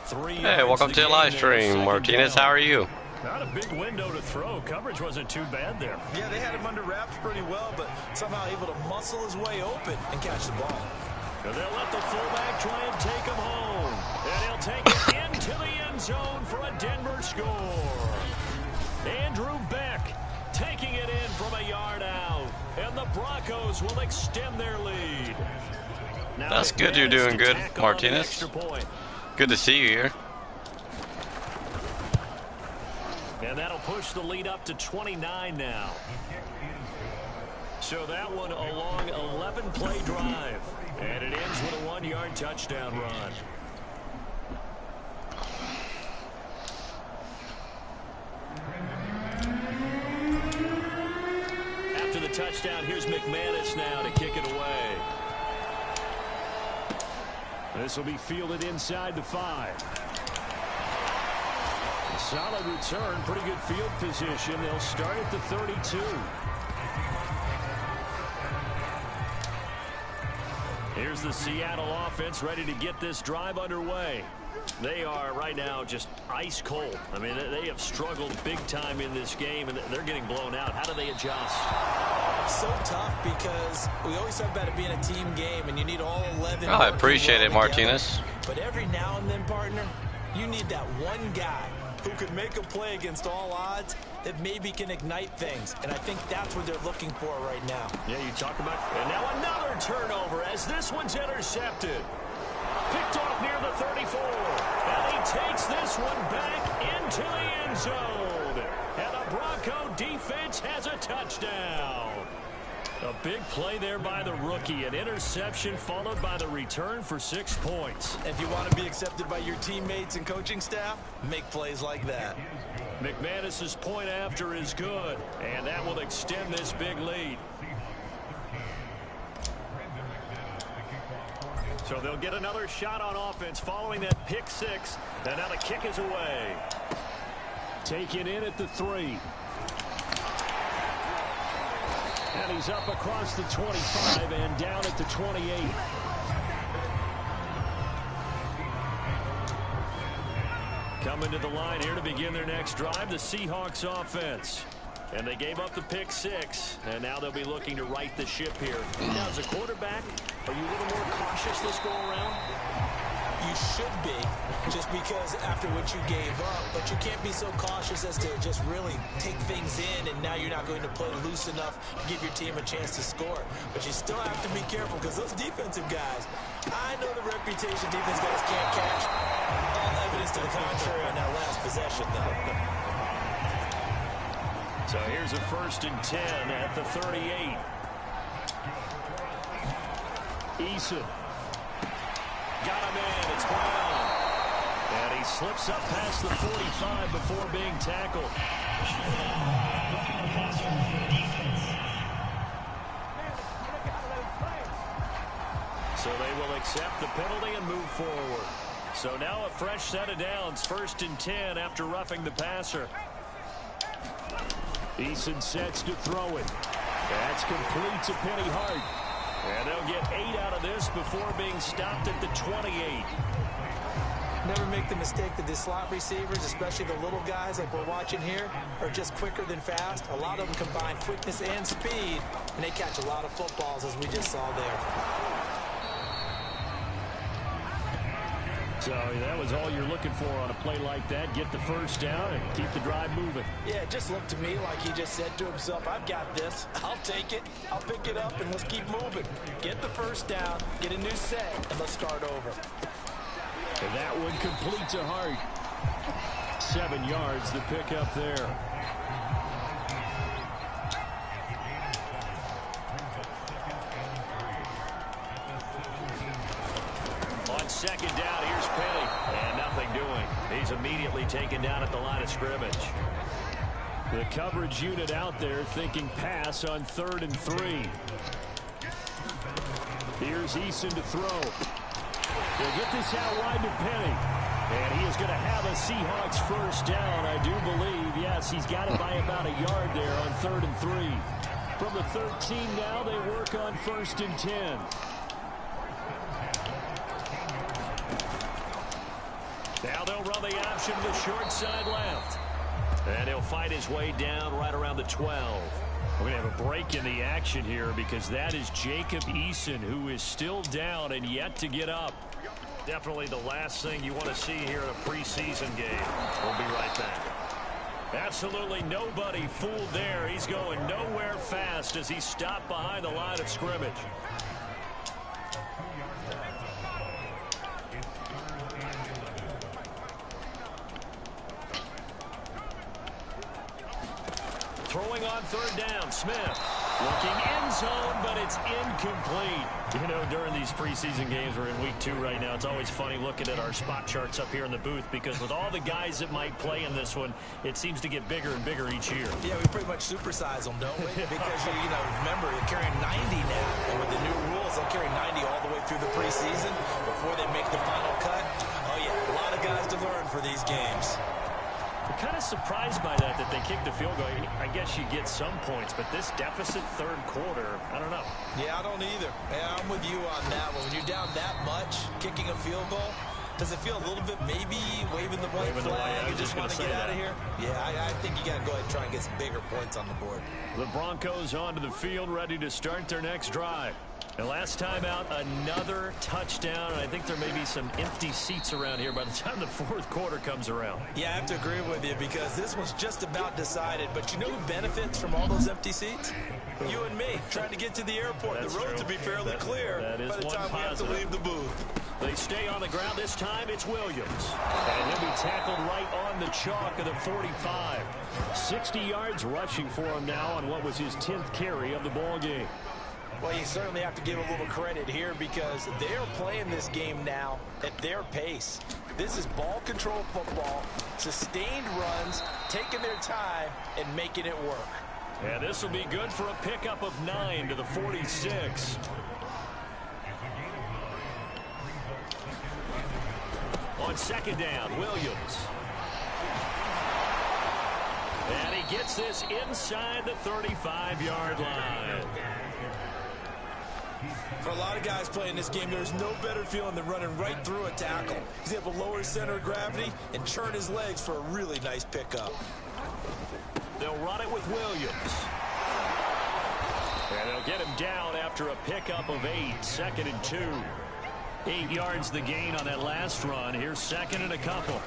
3 Hey, welcome to the live stream, Martinez. How are you? Not a big window to throw. Coverage wasn't too bad there. Yeah, they had him under wraps pretty well, but somehow able to muscle his way open and catch the ball. And they'll let the fullback try and take him home. And he'll take it into the end zone for a Denver score. Andrew Beck taking it in from a yard out. And the Broncos will extend their lead. Now that's good. You're doing good, Martinez. Good to see you here. And that'll push the lead up to 29 now. So that one a long 11-play drive. And it ends with a 1-yard touchdown run. After the touchdown, here's McManus now to kick it away. This will be fielded inside the 5. A solid return, pretty good field position. They'll start at the 32. Here's the Seattle offense ready to get this drive underway. They are right now just ice cold. I mean, they have struggled big time in this game, and they're getting blown out. How do they adjust? So tough because we always talk about it being a team game, and you need all 11. Oh, I appreciate it, Martinez. But every now and then, partner, you need that one guy who can make a play against all odds that maybe can ignite things. And I think that's what they're looking for right now. Yeah, you talk about... And now another turnover as this one's intercepted. Picked off near the 34. And he takes this one back into the end zone. And the Bronco defense has a touchdown. A big play there by the rookie. An interception followed by the return for 6 points. If you want to be accepted by your teammates and coaching staff, make plays like that. McManus's point after is good. And that will extend this big lead. So they'll get another shot on offense following that pick 6. And now the kick is away. Taken in at the 3. And he's up across the 25 and down at the 28. Coming to the line here to begin their next drive, the Seahawks offense. And they gave up the pick 6, and now they'll be looking to right the ship here. Now, as a quarterback, are you a little more cautious this go around? You should be, just because after what you gave up, but you can't be so cautious as to just really take things in, and now you're not going to play loose enough to give your team a chance to score. But you still have to be careful, because those defensive guys, I know the reputation defense guys can't catch. All evidence to the contrary on that last possession, though. So here's a 1st and 10 at the 38. Eason. Got him in. It's Brown. And he he slips up past the 45 before being tackled. So they will accept the penalty and move forward. So now a fresh set of downs, 1st and 10 after roughing the passer. Eason sets to throw it. That's complete to Penny Hart. And they'll get 8 out of this before being stopped at the 28. Never make the mistake that the slot receivers, especially the little guys like we're watching here, are just quicker than fast. A lot of them combine quickness and speed, and they catch a lot of footballs, as we just saw there. So that was all you're looking for on a play like that. Get the first down and keep the drive moving. Yeah, it just looked to me like he just said to himself, I've got this. I'll take it. I'll pick it up, and let's keep moving. Get the first down, get a new set, and let's start over. And that one complete to Hart. 7 yards, the pickup there. On 2nd down, here's Penny. And nothing doing. He's immediately taken down at the line of scrimmage. The coverage unit out there thinking pass on 3rd and 3. Here's Eason to throw. They'll get this out wide to Penny. And he is going to have a Seahawks first down, I do believe. Yes, he's got it by about a yard there on 3rd and 3. From the 13 now, they work on 1st and 10. Now they'll run the option to the short side left. And he'll fight his way down right around the 12. We're going to have a break in the action here because that is Jacob Eason, who is still down and yet to get up. Definitely the last thing you want to see here in a preseason game. We'll be right back. Absolutely nobody fooled there. He's going nowhere fast as he stopped behind the line of scrimmage. Throwing on 3rd down, Smith. Looking end zone, but it's incomplete. You know, during these preseason games, we're in week 2 right now. It's always funny looking at our spot charts up here in the booth because with all the guys that might play in this one, it seems to get bigger and bigger each year. Yeah, we pretty much supersize them, don't we? Because, you know, remember, they're carrying 90 now. And with the new rules, they'll carry 90 all the way through the preseason before they make the final cut. Oh, yeah, a lot of guys to learn for these games. I'm kind of surprised by that they kicked the field goal. I guess you get some points, but this deficit 3rd quarter, I don't know. Yeah, I don't either. Yeah, I'm with you on that one. When you're down that much, kicking a field goal, does it feel a little bit maybe waving the white flag? You just want to get out of here? Yeah, I think you got to go ahead and try and get some bigger points on the board. The Broncos onto the field, ready to start their next drive. And last time out, another touchdown, and I think there may be some empty seats around here by the time the 4th quarter comes around. Yeah, I have to agree with you because this one's just about decided. But you know who benefits from all those empty seats? You and me, trying to get to the airport. That's the roads true. will be fairly clear by the time we have to leave the booth. They stay on the ground this time. It's Williams. And he'll be tackled right on the chalk of the 45. 60 yards rushing for him now on what was his 10th carry of the ball game. Well, you certainly have to give a little credit here because they're playing this game now at their pace. This is ball control football, sustained runs, taking their time, and making it work. And this will be good for a pickup of 9 to the 46. On 2nd down, Williams. And he gets this inside the 35-yard line. For a lot of guys playing this game, there's no better feeling than running right through a tackle. He's able to lower his center of gravity and churn his legs for a really nice pickup. They'll run it with Williams. And they'll get him down after a pickup of 8, 2nd and 2. 8 yards the gain on that last run. Here's 2nd and a couple.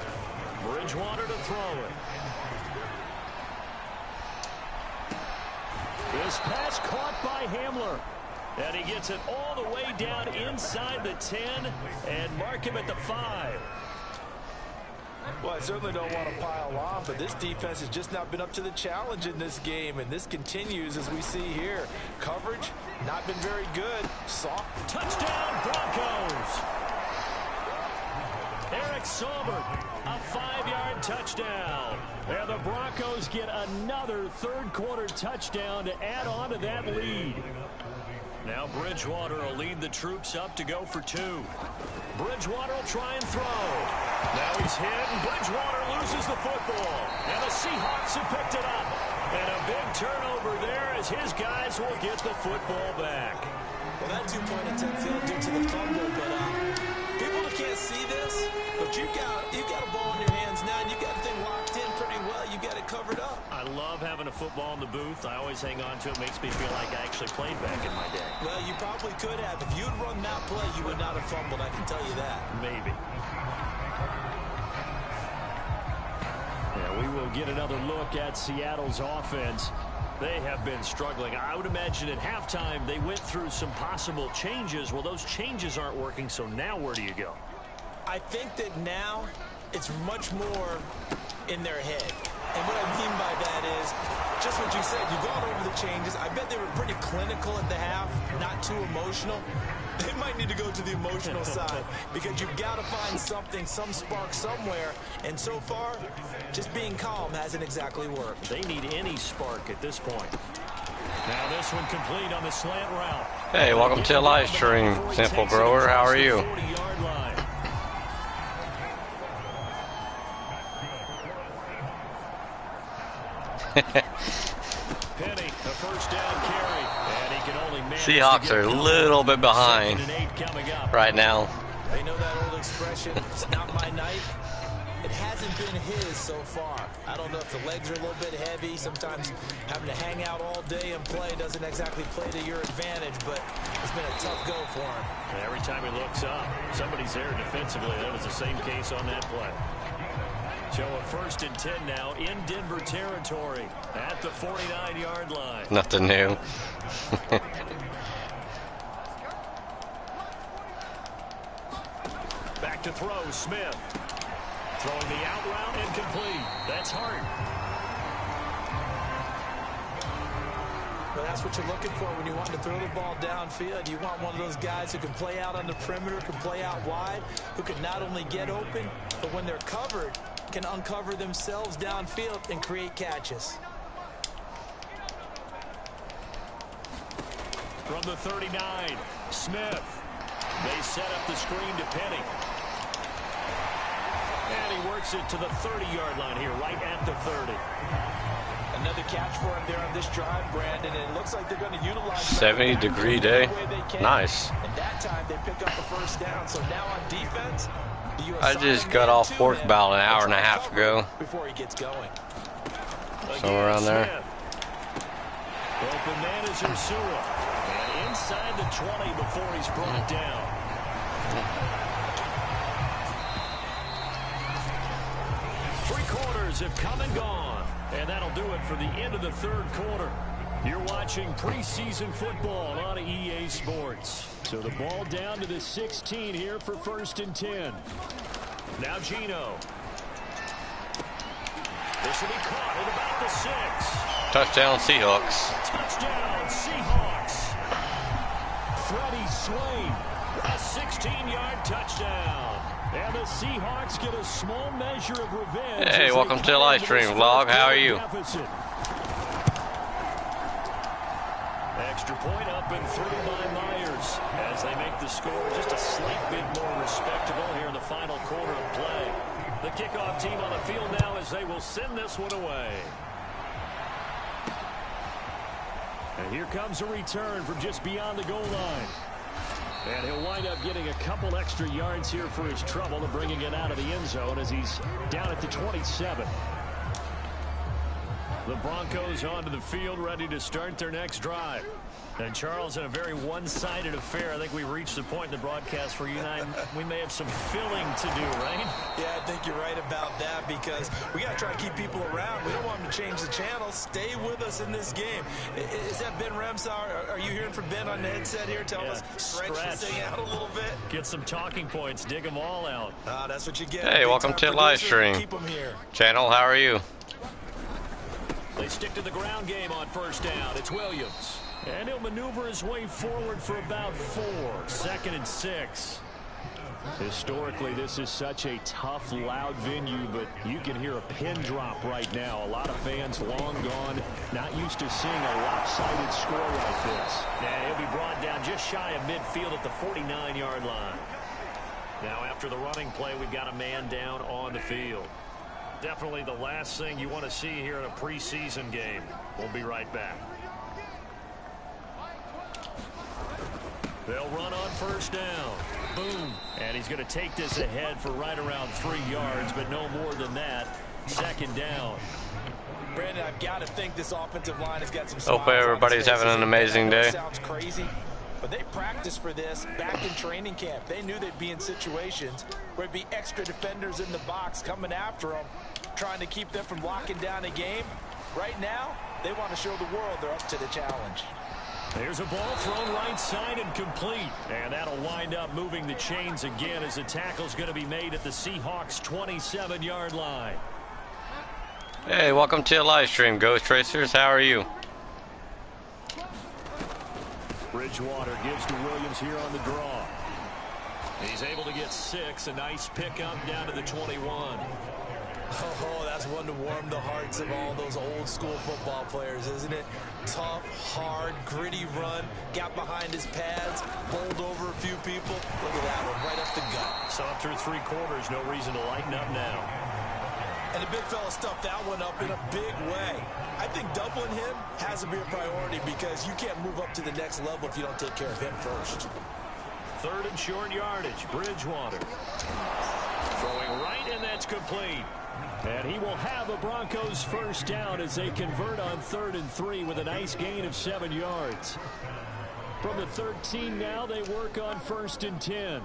Bridgewater to throw it. This pass caught by Hamler. And he gets it all the way down inside the 10 and mark him at the 5. Well, I certainly don't want to pile on, but this defense has just not been up to the challenge in this game, and this continues as we see here. Coverage, not been very good. Soft. Touchdown, Broncos! Eric Sauber, a 5-yard touchdown. And the Broncos get another third-quarter touchdown to add on to that lead. Now Bridgewater will lead the troops up to go for 2. Bridgewater will try and throw. Now he's hit, and Bridgewater loses the football. And the Seahawks have picked it up. And a big turnover there as his guys will get the football back. Well, that 2-point attempt failed due to the fumble, but people can't see this, but you've got a ball in your hands now, and you've got the thing locked in pretty well. You got it covered up. I love having a football in the booth. I always hang on to it. Makes me feel like I actually played back in my day. Well, you probably could have. If you'd run that play, you would not have fumbled, I can tell you that. Maybe. Yeah, we will get another look at Seattle's offense. They have been struggling. I would imagine at halftime they went through some possible changes. Well, those changes aren't working, so now where do you go? I think that now it's much more in their head. And what I mean by that is just what you said. You've gone over the changes. I bet they were pretty clinical at the half, not too emotional. They might need to go to the emotional side because you've got to find something, some spark somewhere. And so far, just being calm hasn't exactly worked. They need any spark at this point. Now this one complete on the slant route. Hey, welcome to the live stream, Simple Grower. How are you? Penny, the first down carry, and he can only manage. Seahawks are a little bit behind right now. They know that old expression, it's not my night. It hasn't been his so far. I don't know if the legs are a little bit heavy. Sometimes having to hang out all day and play doesn't exactly play to your advantage, but it's been a tough go for him. And every time he looks up, somebody's there defensively. That was the same case on that play. So a 1st and 10 now in Denver territory at the 49-yard line. Nothing new. Back to throw, Smith. Throwing the out route incomplete. That's hard. Well, that's what you're looking for when you want to throw the ball downfield. You want one of those guys who can play out on the perimeter, can play out wide, who can not only get open, but when they're covered, can uncover themselves downfield and create catches. From the 39, Smith. They set up the screen to Penny. And he works it to the 30-yard line here, right at the 30. Another catch for him there on this drive, Brandon, and it looks like they're going to utilize 70-degree day. Nice. And that time they pick up the first down. So now on defense, I just got off work about an hour and a half ago. Before he gets going. Somewhere around there. Open man is Ursula. And inside the 20 before he's brought down. Three quarters have come and gone. And that'll do it for the end of the third quarter. You're watching preseason football on EA Sports. So the ball down to the 16 here for 1st and 10. Now Gino. This will be caught at about the 6. Touchdown Seahawks. Touchdown Seahawks. Freddie Swain. A 16-yard touchdown. And the Seahawks get a small measure of revenge. Hey, welcome to the live stream vlog. How are you? Extra point up and through by Myers as they make the score just a slight bit more respectable here in the final quarter of play. The kickoff team on the field now as they will send this one away. And here comes a return from just beyond the goal line. And he'll wind up getting a couple extra yards here for his trouble and bringing it out of the end zone as he's down at the 27. The Broncos onto the field ready to start their next drive. And Charles, in a very one-sided affair, I think we've reached the point in the broadcast for you and I, we may have some filling to do, right? Yeah, I think you're right about that because we got to try to keep people around. We don't want them to change the channel. Stay with us in this game. Is that Ben Remsauer? Are you hearing from Ben on the headset here? Tell us, stretch this thing out a little bit. Get some talking points. Dig them all out. That's what you get. Hey, welcome to the live stream keep them here. channel. How are you? They stick to the ground game on 1st down. It's Williams. And he'll maneuver his way forward for about 4. 2nd and 6. Historically, this is such a tough, loud venue, but you can hear a pin drop right now. A lot of fans long gone, not used to seeing a lopsided score like this. Yeah, he'll be brought down just shy of midfield at the 49-yard line. Now, after the running play, we've got a man down on the field. Definitely the last thing you want to see here in a preseason game. We'll be right back. They'll run on first down. Boom. And he's going to take this ahead for right around 3 yards, but no more than that. Second down. Brandon, I've got to think this offensive line has got some Hope everybody's having an amazing day. Sounds crazy, but they practiced for this back in training camp. They knew they'd be in situations where there'd be extra defenders in the box coming after them, trying to keep them from locking down a game. Right now, they want to show the world they're up to the challenge. There's a ball thrown right side and complete. And that'll wind up moving the chains again as the tackle's going to be made at the Seahawks' 27-yard line. Hey, welcome to the live stream, Ghost Racers. How are you? Bridgewater gives to Williams here on the draw. He's able to get 6. A nice pickup down to the 21. Oh, that's one to warm the hearts of all those old school football players, isn't it? Tough, hard, gritty run, got behind his pads, bowled over a few people. Look at that one, right up the gut. So after 3 quarters, no reason to lighten up now. And the big fella stuffed that one up in a big way. I think doubling him has to be a priority because you can't move up to the next level if you don't take care of him first. 3rd and short yardage, Bridgewater. Throwing right, and that's complete. And he will have a Broncos first down as they convert on 3rd and 3 with a nice gain of 7 yards. From the 13 now, they work on 1st and 10.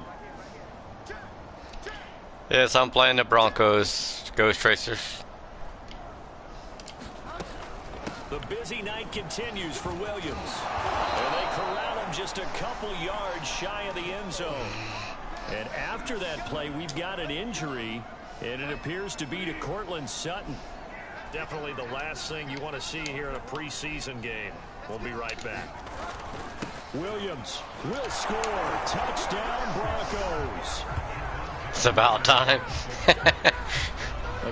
Yes, I'm playing the Broncos, Ghost Racers. The busy night continues for Williams. And they corral him just a couple yards shy of the end zone. And after that play, we've got an injury, and it appears to be to Cortland Sutton. Definitely the last thing you want to see here in a preseason game. We'll be right back. Williams will score. Touchdown, Broncos. It's about time.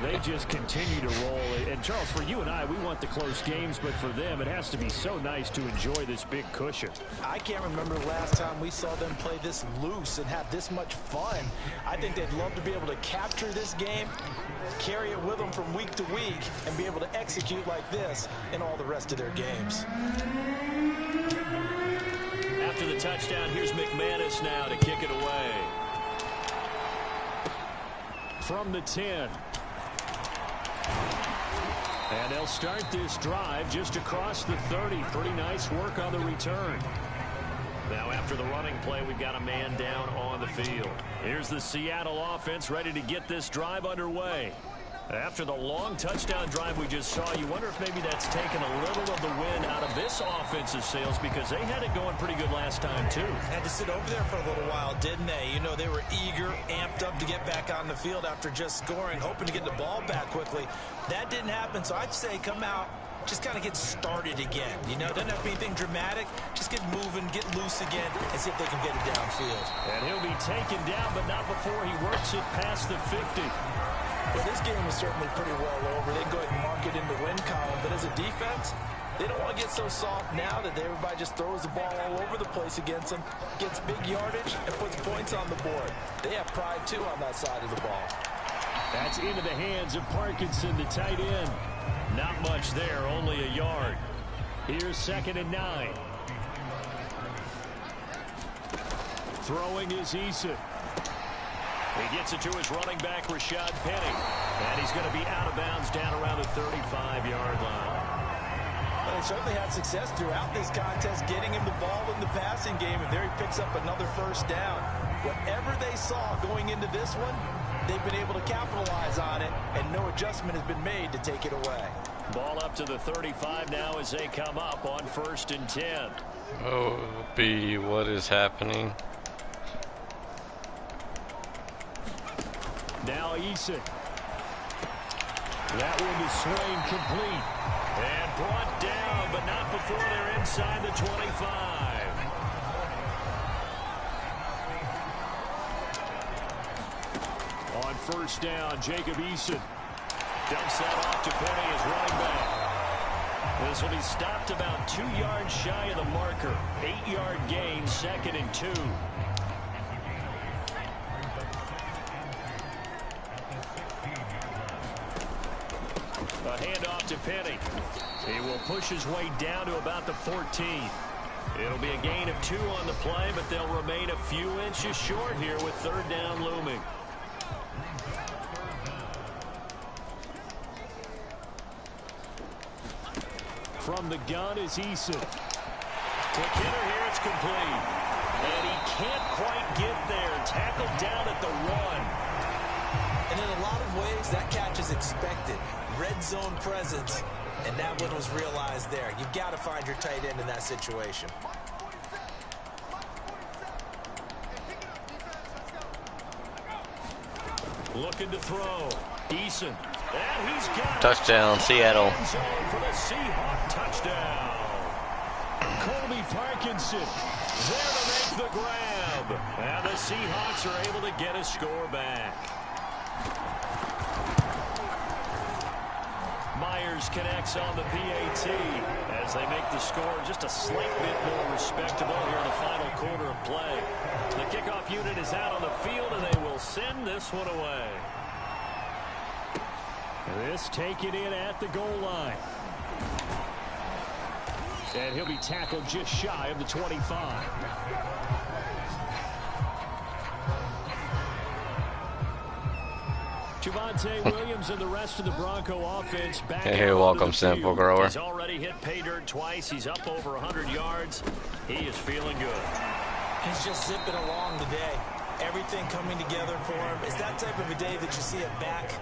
They just continue to roll. And Charles, for you and I, we want the close games, but for them, it has to be so nice to enjoy this big cushion. I can't remember the last time we saw them play this loose and have this much fun. I think they'd love to be able to capture this game, carry it with them from week to week, and be able to execute like this in all the rest of their games. After the touchdown, here's McManus now to kick it away. From the 10. And they'll start this drive just across the 30. Pretty nice work on the return. Now after the running play, we've got a man down on the field. Here's the Seattle offense ready to get this drive underway. After the long touchdown drive we just saw, you wonder if maybe that's taken a little of the wind out of this offensive sails because they had it going pretty good last time too. Had to sit over there for a little while, didn't they? You know, they were eager, amped up to get back on the field after just scoring, hoping to get the ball back quickly. That didn't happen, so I'd say come out, just kind of get started again. You know, doesn't have to be anything dramatic. Just get moving, get loose again, and see if they can get it downfield. And he'll be taken down, but not before he works it past the 50. Well, this game was certainly pretty well over. They go ahead and mark it in the win column. But as a defense, they don't want to get so soft now that everybody just throws the ball all over the place against them, gets big yardage, and puts points on the board. They have pride, too, on that side of the ball. That's into the hands of Parkinson, the tight end. Not much there, only a yard. Here's 2nd and 9. Throwing is Eason. He gets it to his running back, Rashad Penny. And he's going to be out of bounds down around the 35-yard line. Well, they certainly had success throughout this contest, getting him the ball in the passing game, and there he picks up another first down. Whatever they saw going into this one, they've been able to capitalize on it, and no adjustment has been made to take it away. Ball up to the 35 now as they come up on 1st and 10. Oh, B, what is happening? Now Eason. That one is swing complete. And brought down, but not before they're inside the 25. first down. Jacob Eason dumps that off to Penny as running back. This will be stopped about 2 yards shy of the marker. 8-yard gain, 2nd and 2. A handoff to Penny. He will push his way down to about the 14. It'll be a gain of 2 on the play, but they'll remain a few inches short here with 3rd down looming. From the gun is Eason. Quick hitter here, it's complete. And he can't quite get there. Tackled down at the 1. And in a lot of ways, that catch is expected. Red zone presence, and that one was realized there. You've got to find your tight end in that situation. Looking to throw. Eason. And he's got touchdown, Seattle. For the Seahawk touchdown. Colby Parkinson there to make the grab. And the Seahawks are able to get a score back. Myers connects on the PAT as they make the score just a slight bit more respectable here in the final quarter of play. The kickoff unit is out on the field, and they will send this one away. This taken in at the goal line. And he'll be tackled just shy of the 25. Javonte Williams and the rest of the Bronco offense back. Hey, welcome, Simple Grower. He's already hit pay dirt twice. He's up over 100 yards. He is feeling good. He's just zipping along today. Everything coming together for him. It's that type of a day that you see it back.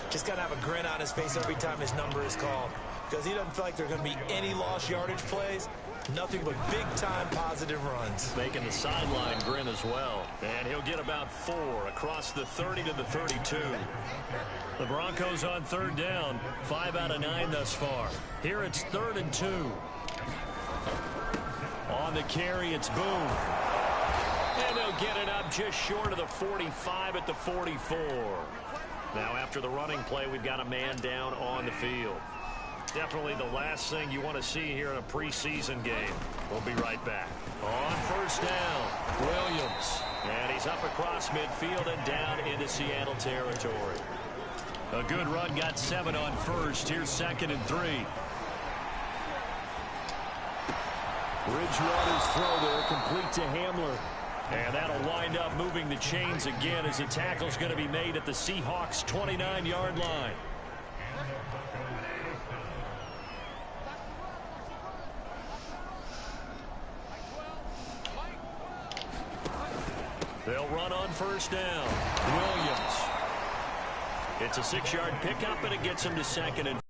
Just got to have a grin on his face every time his number is called. Because he doesn't feel like there are going to be any lost yardage plays. Nothing but big-time positive runs. Making the sideline grin as well. And he'll get about 4 across the 30 to the 32. The Broncos on 3rd down. 5 out of 9 thus far. Here it's 3rd and 2. On the carry, it's Boone. And they'll get it up just short of the 45 at the 44. Now after the running play, we've got a man down on the field. Definitely the last thing you want to see here in a preseason game. We'll be right back. On 1st down, Williams. And he's up across midfield and down into Seattle territory. A good run, got 7 on 1st. Here's 2nd and 3. Bridgewater's throw there, complete to Hamler. And that'll wind up moving the chains again as the tackle's going to be made at the Seahawks' 29-yard line. They'll run on 1st down. Williams. It's a 6-yard pickup, and it gets him to 2nd and 4.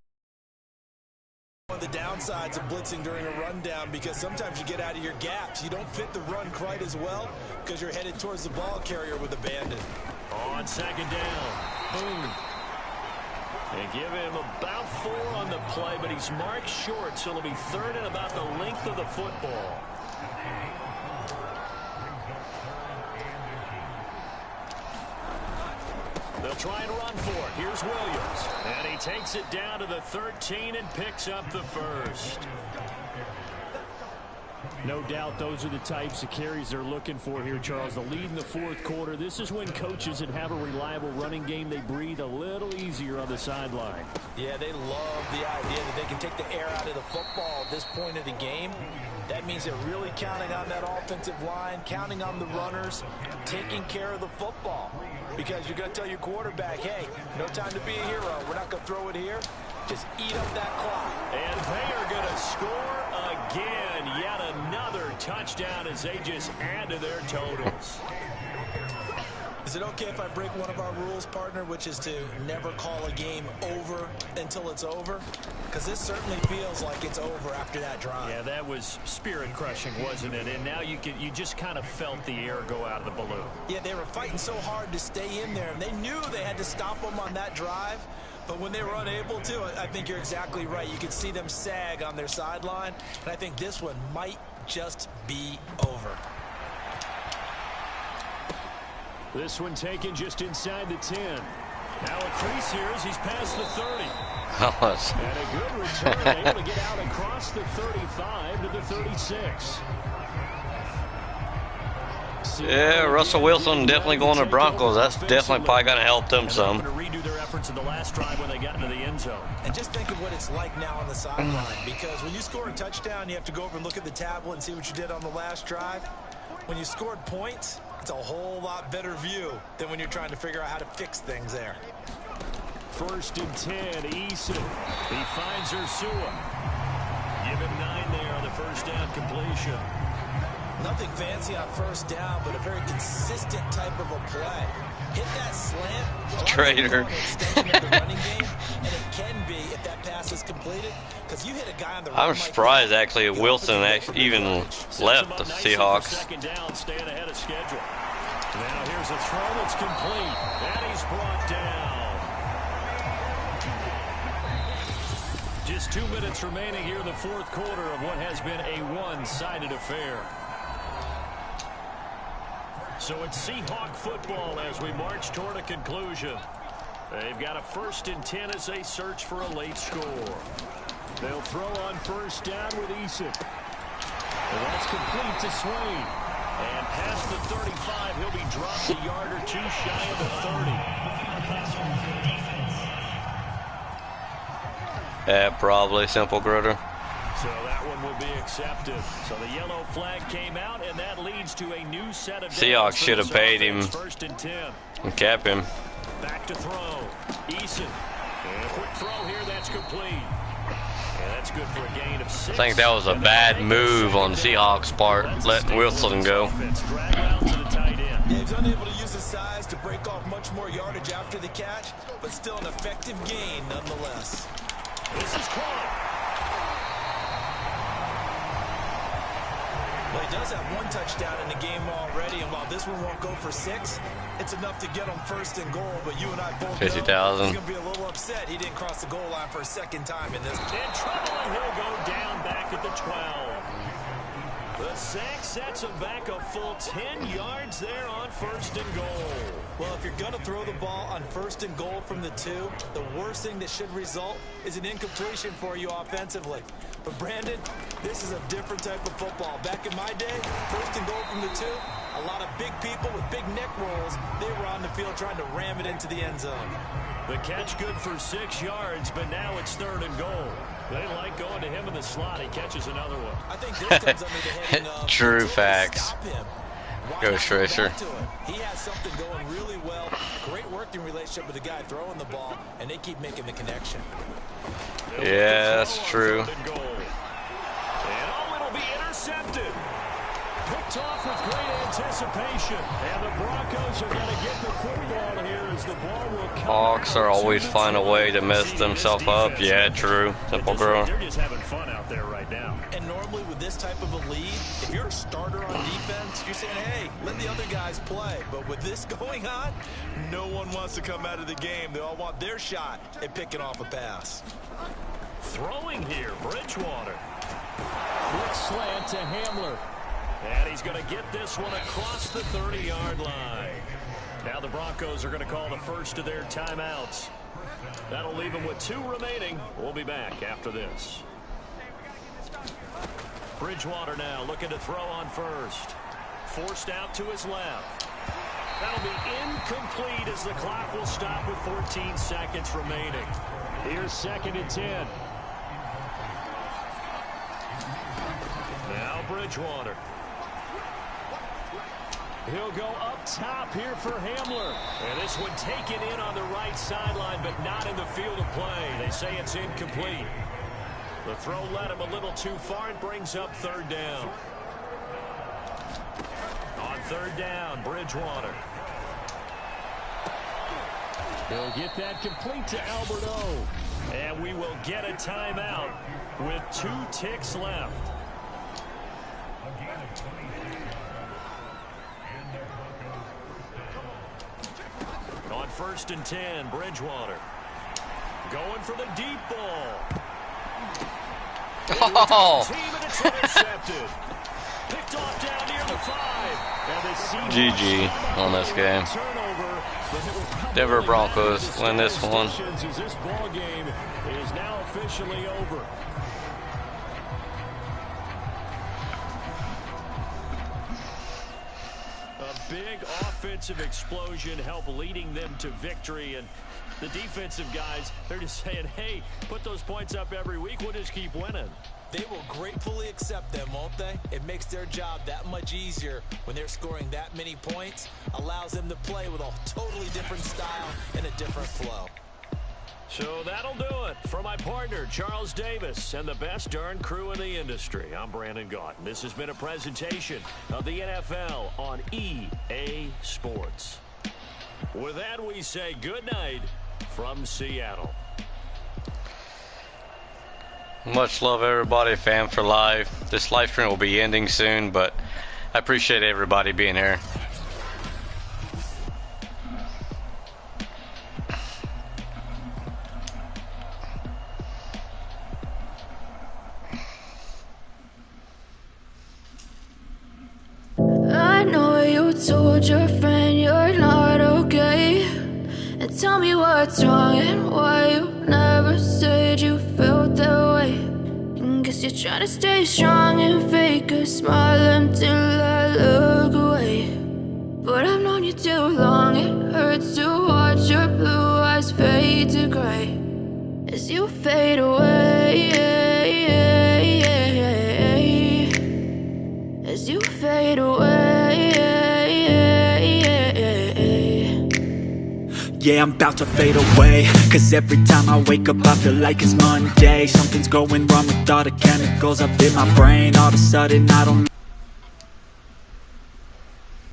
One of the downsides of blitzing during a rundown, because sometimes you get out of your gaps. You don't fit the run quite as well because you're headed towards the ball carrier with abandon. On 2nd down, Boone. They give him about 4 on the play, but he's marked short, so it'll be 3rd and about the length of the football. They'll try and run for it. Here's Williams. And he takes it down to the 13 and picks up the 1st. No doubt those are the types of carries they're looking for here, Charles. The lead in the 4th quarter. This is when coaches that have a reliable running game, they breathe a little easier on the sideline. Yeah, they love the idea that they can take the air out of the football at this point of the game. That means they're really counting on that offensive line, counting on the runners, taking care of the football. Because you're going to tell your quarterback, hey, no time to be a hero. We're not going to throw it here. Just eat up that clock. And they are going to score again. Yet another touchdown as they just add to their totals. Is it okay if I break one of our rules, partner, which is to never call a game over until it's over? Because this certainly feels like it's over after that drive. Yeah, that was spirit-crushing, wasn't it? And now you just kind of felt the air go out of the balloon. Yeah, they were fighting so hard to stay in there, and they knew they had to stop them on that drive. But when they were unable to, I think you're exactly right. You could see them sag on their sideline, and I think this one might just be over. This one taken just inside the 10. Now a crease here as he's past the 30. Almost. And a good return, able to get out across the 35 to the 36. Yeah, Russell Wilson definitely going to Broncos. That's definitely probably going to help them some. To redo their efforts in the last drive when they got into the end zone. And just think of what it's like now on the sideline, because when you score a touchdown, you have to go over and look at the tablet and see what you did on the last drive. When you scored points, it's a whole lot better view than when you're trying to figure out how to fix things there. 1st and 10, Eason. He finds Ursua. Give him 9 there on the first down completion. Nothing fancy on first down, but a very consistent type of a play. Hit that slant. Traitor. And it can be if that pass is completed, because you hit a guy on the I'm surprised actually Wilson actually even left the Seahawks. Second down, staying ahead of schedule. Now here's a throw that's complete. And he's brought down. Just 2 minutes remaining here in the 4th quarter of what has been a one-sided affair. So it's Seahawk football as we march toward a conclusion. They've got a 1st and 10 as they search for a late score. They'll throw on first down with Eason. And that's complete to Swain. And past the 35, he'll be dropped a yard or two shy of the 30. Yeah, probably simple Grutter. So that one will be accepted. So the yellow flag came out, and that leads to a new set of Seahawks should have paid him 1st and 10. and kept him. Back to throw. Eason. And a quick throw here. That's complete. And that's good for a gain of 6. I think that was a bad move on Seahawks' part, letting Wilson go. Yeah, he's unable to use his size to break off much more yardage after the catch, but still an effective gain nonetheless. This is caught. Well, he does have 1 touchdown in the game already, and while this one won't go for 6, it's enough to get him 1st and goal. But you and I both know he's 50,000. going to be a little upset he didn't cross the goal line for a 2nd time in this. In trouble, and he'll go down back at the 12. The sack sets him back a full 10 yards there on 1st and goal. Well, if you're going to throw the ball on 1st and goal from the 2, the worst thing that should result is an incompletion for you offensively. But Brandon, this is a different type of football. Back in my day, 1st and goal from the 2, a lot of big people with big neck rolls, they were on the field trying to ram it into the end zone. The catch good for 6 yards, but now it's 3rd and goal. They like going to him in the slot. He catches another one. I think this comes under the heading of True facts. Go Tracer. He has something going really well. Great working relationship with the guy throwing the ball, and they keep making the connection. Yeah, that's true. And oh, it'll be intercepted. Picked off with great anticipation. And the Broncos are going to get the football here as the ball will come. Hawks are always find a way to mess themselves up. Yeah, true. Simple girl. They're just having fun out there right now. And normally with this type of a lead, if you're a starter on defense, you're saying, hey, let the other guys play. But with this going on, no one wants to come out of the game. They all want their shot at picking off a pass. Throwing here, Bridgewater. Quick slant to Hamler. And he's going to get this one across the 30-yard line. Now the Broncos are going to call the first of their timeouts. That'll leave them with 2 remaining. We'll be back after this. Bridgewater now looking to throw on first. Forced out to his left. That'll be incomplete as the clock will stop with 14 seconds remaining. Here's 2nd and 10. Now Bridgewater. He'll go up top here for Hamler. And this one taken in on the right sideline, but not in the field of play. They say it's incomplete. The throw led him a little too far and brings up 3rd down. On 3rd down, Bridgewater. He'll get that complete to Alberto. And we will get a timeout with 2 ticks left. On 1st and 10, Bridgewater. Going for the deep ball. Oh. Team and it's intercepted. Picked off down near the 5. And they see GG on this game. turnover, but it will probably Denver Broncos win this one. This ball game is now officially over. A big offensive explosion helped leading them to victory, and the defensive guys, they're just saying, hey, put those points up every week, we'll just keep winning. They will gratefully accept them, won't they? It makes their job that much easier when they're scoring that many points. Allows them to play with a totally different style and a different flow. So that'll do it for my partner, Charles Davis, and the best darn crew in the industry. I'm Brandon Gaudin. This has been a presentation of the NFL on EA Sports. With that, we say good night from Seattle. Much love, everybody. Fan for life. This live stream will be ending soon, but I appreciate everybody being here. I know you told your friend you're not okay, and tell me what's wrong and why you never said you felt that way. And guess you're trying to stay strong and fake a smile until I look away. But I've known you too long, it hurts to watch your blue eyes fade to gray as you fade away, as you fade away. Yeah, I'm about to fade away, cause every time I wake up I feel like it's Monday. Something's going wrong with all the chemicals up in my brain. All of a sudden I don't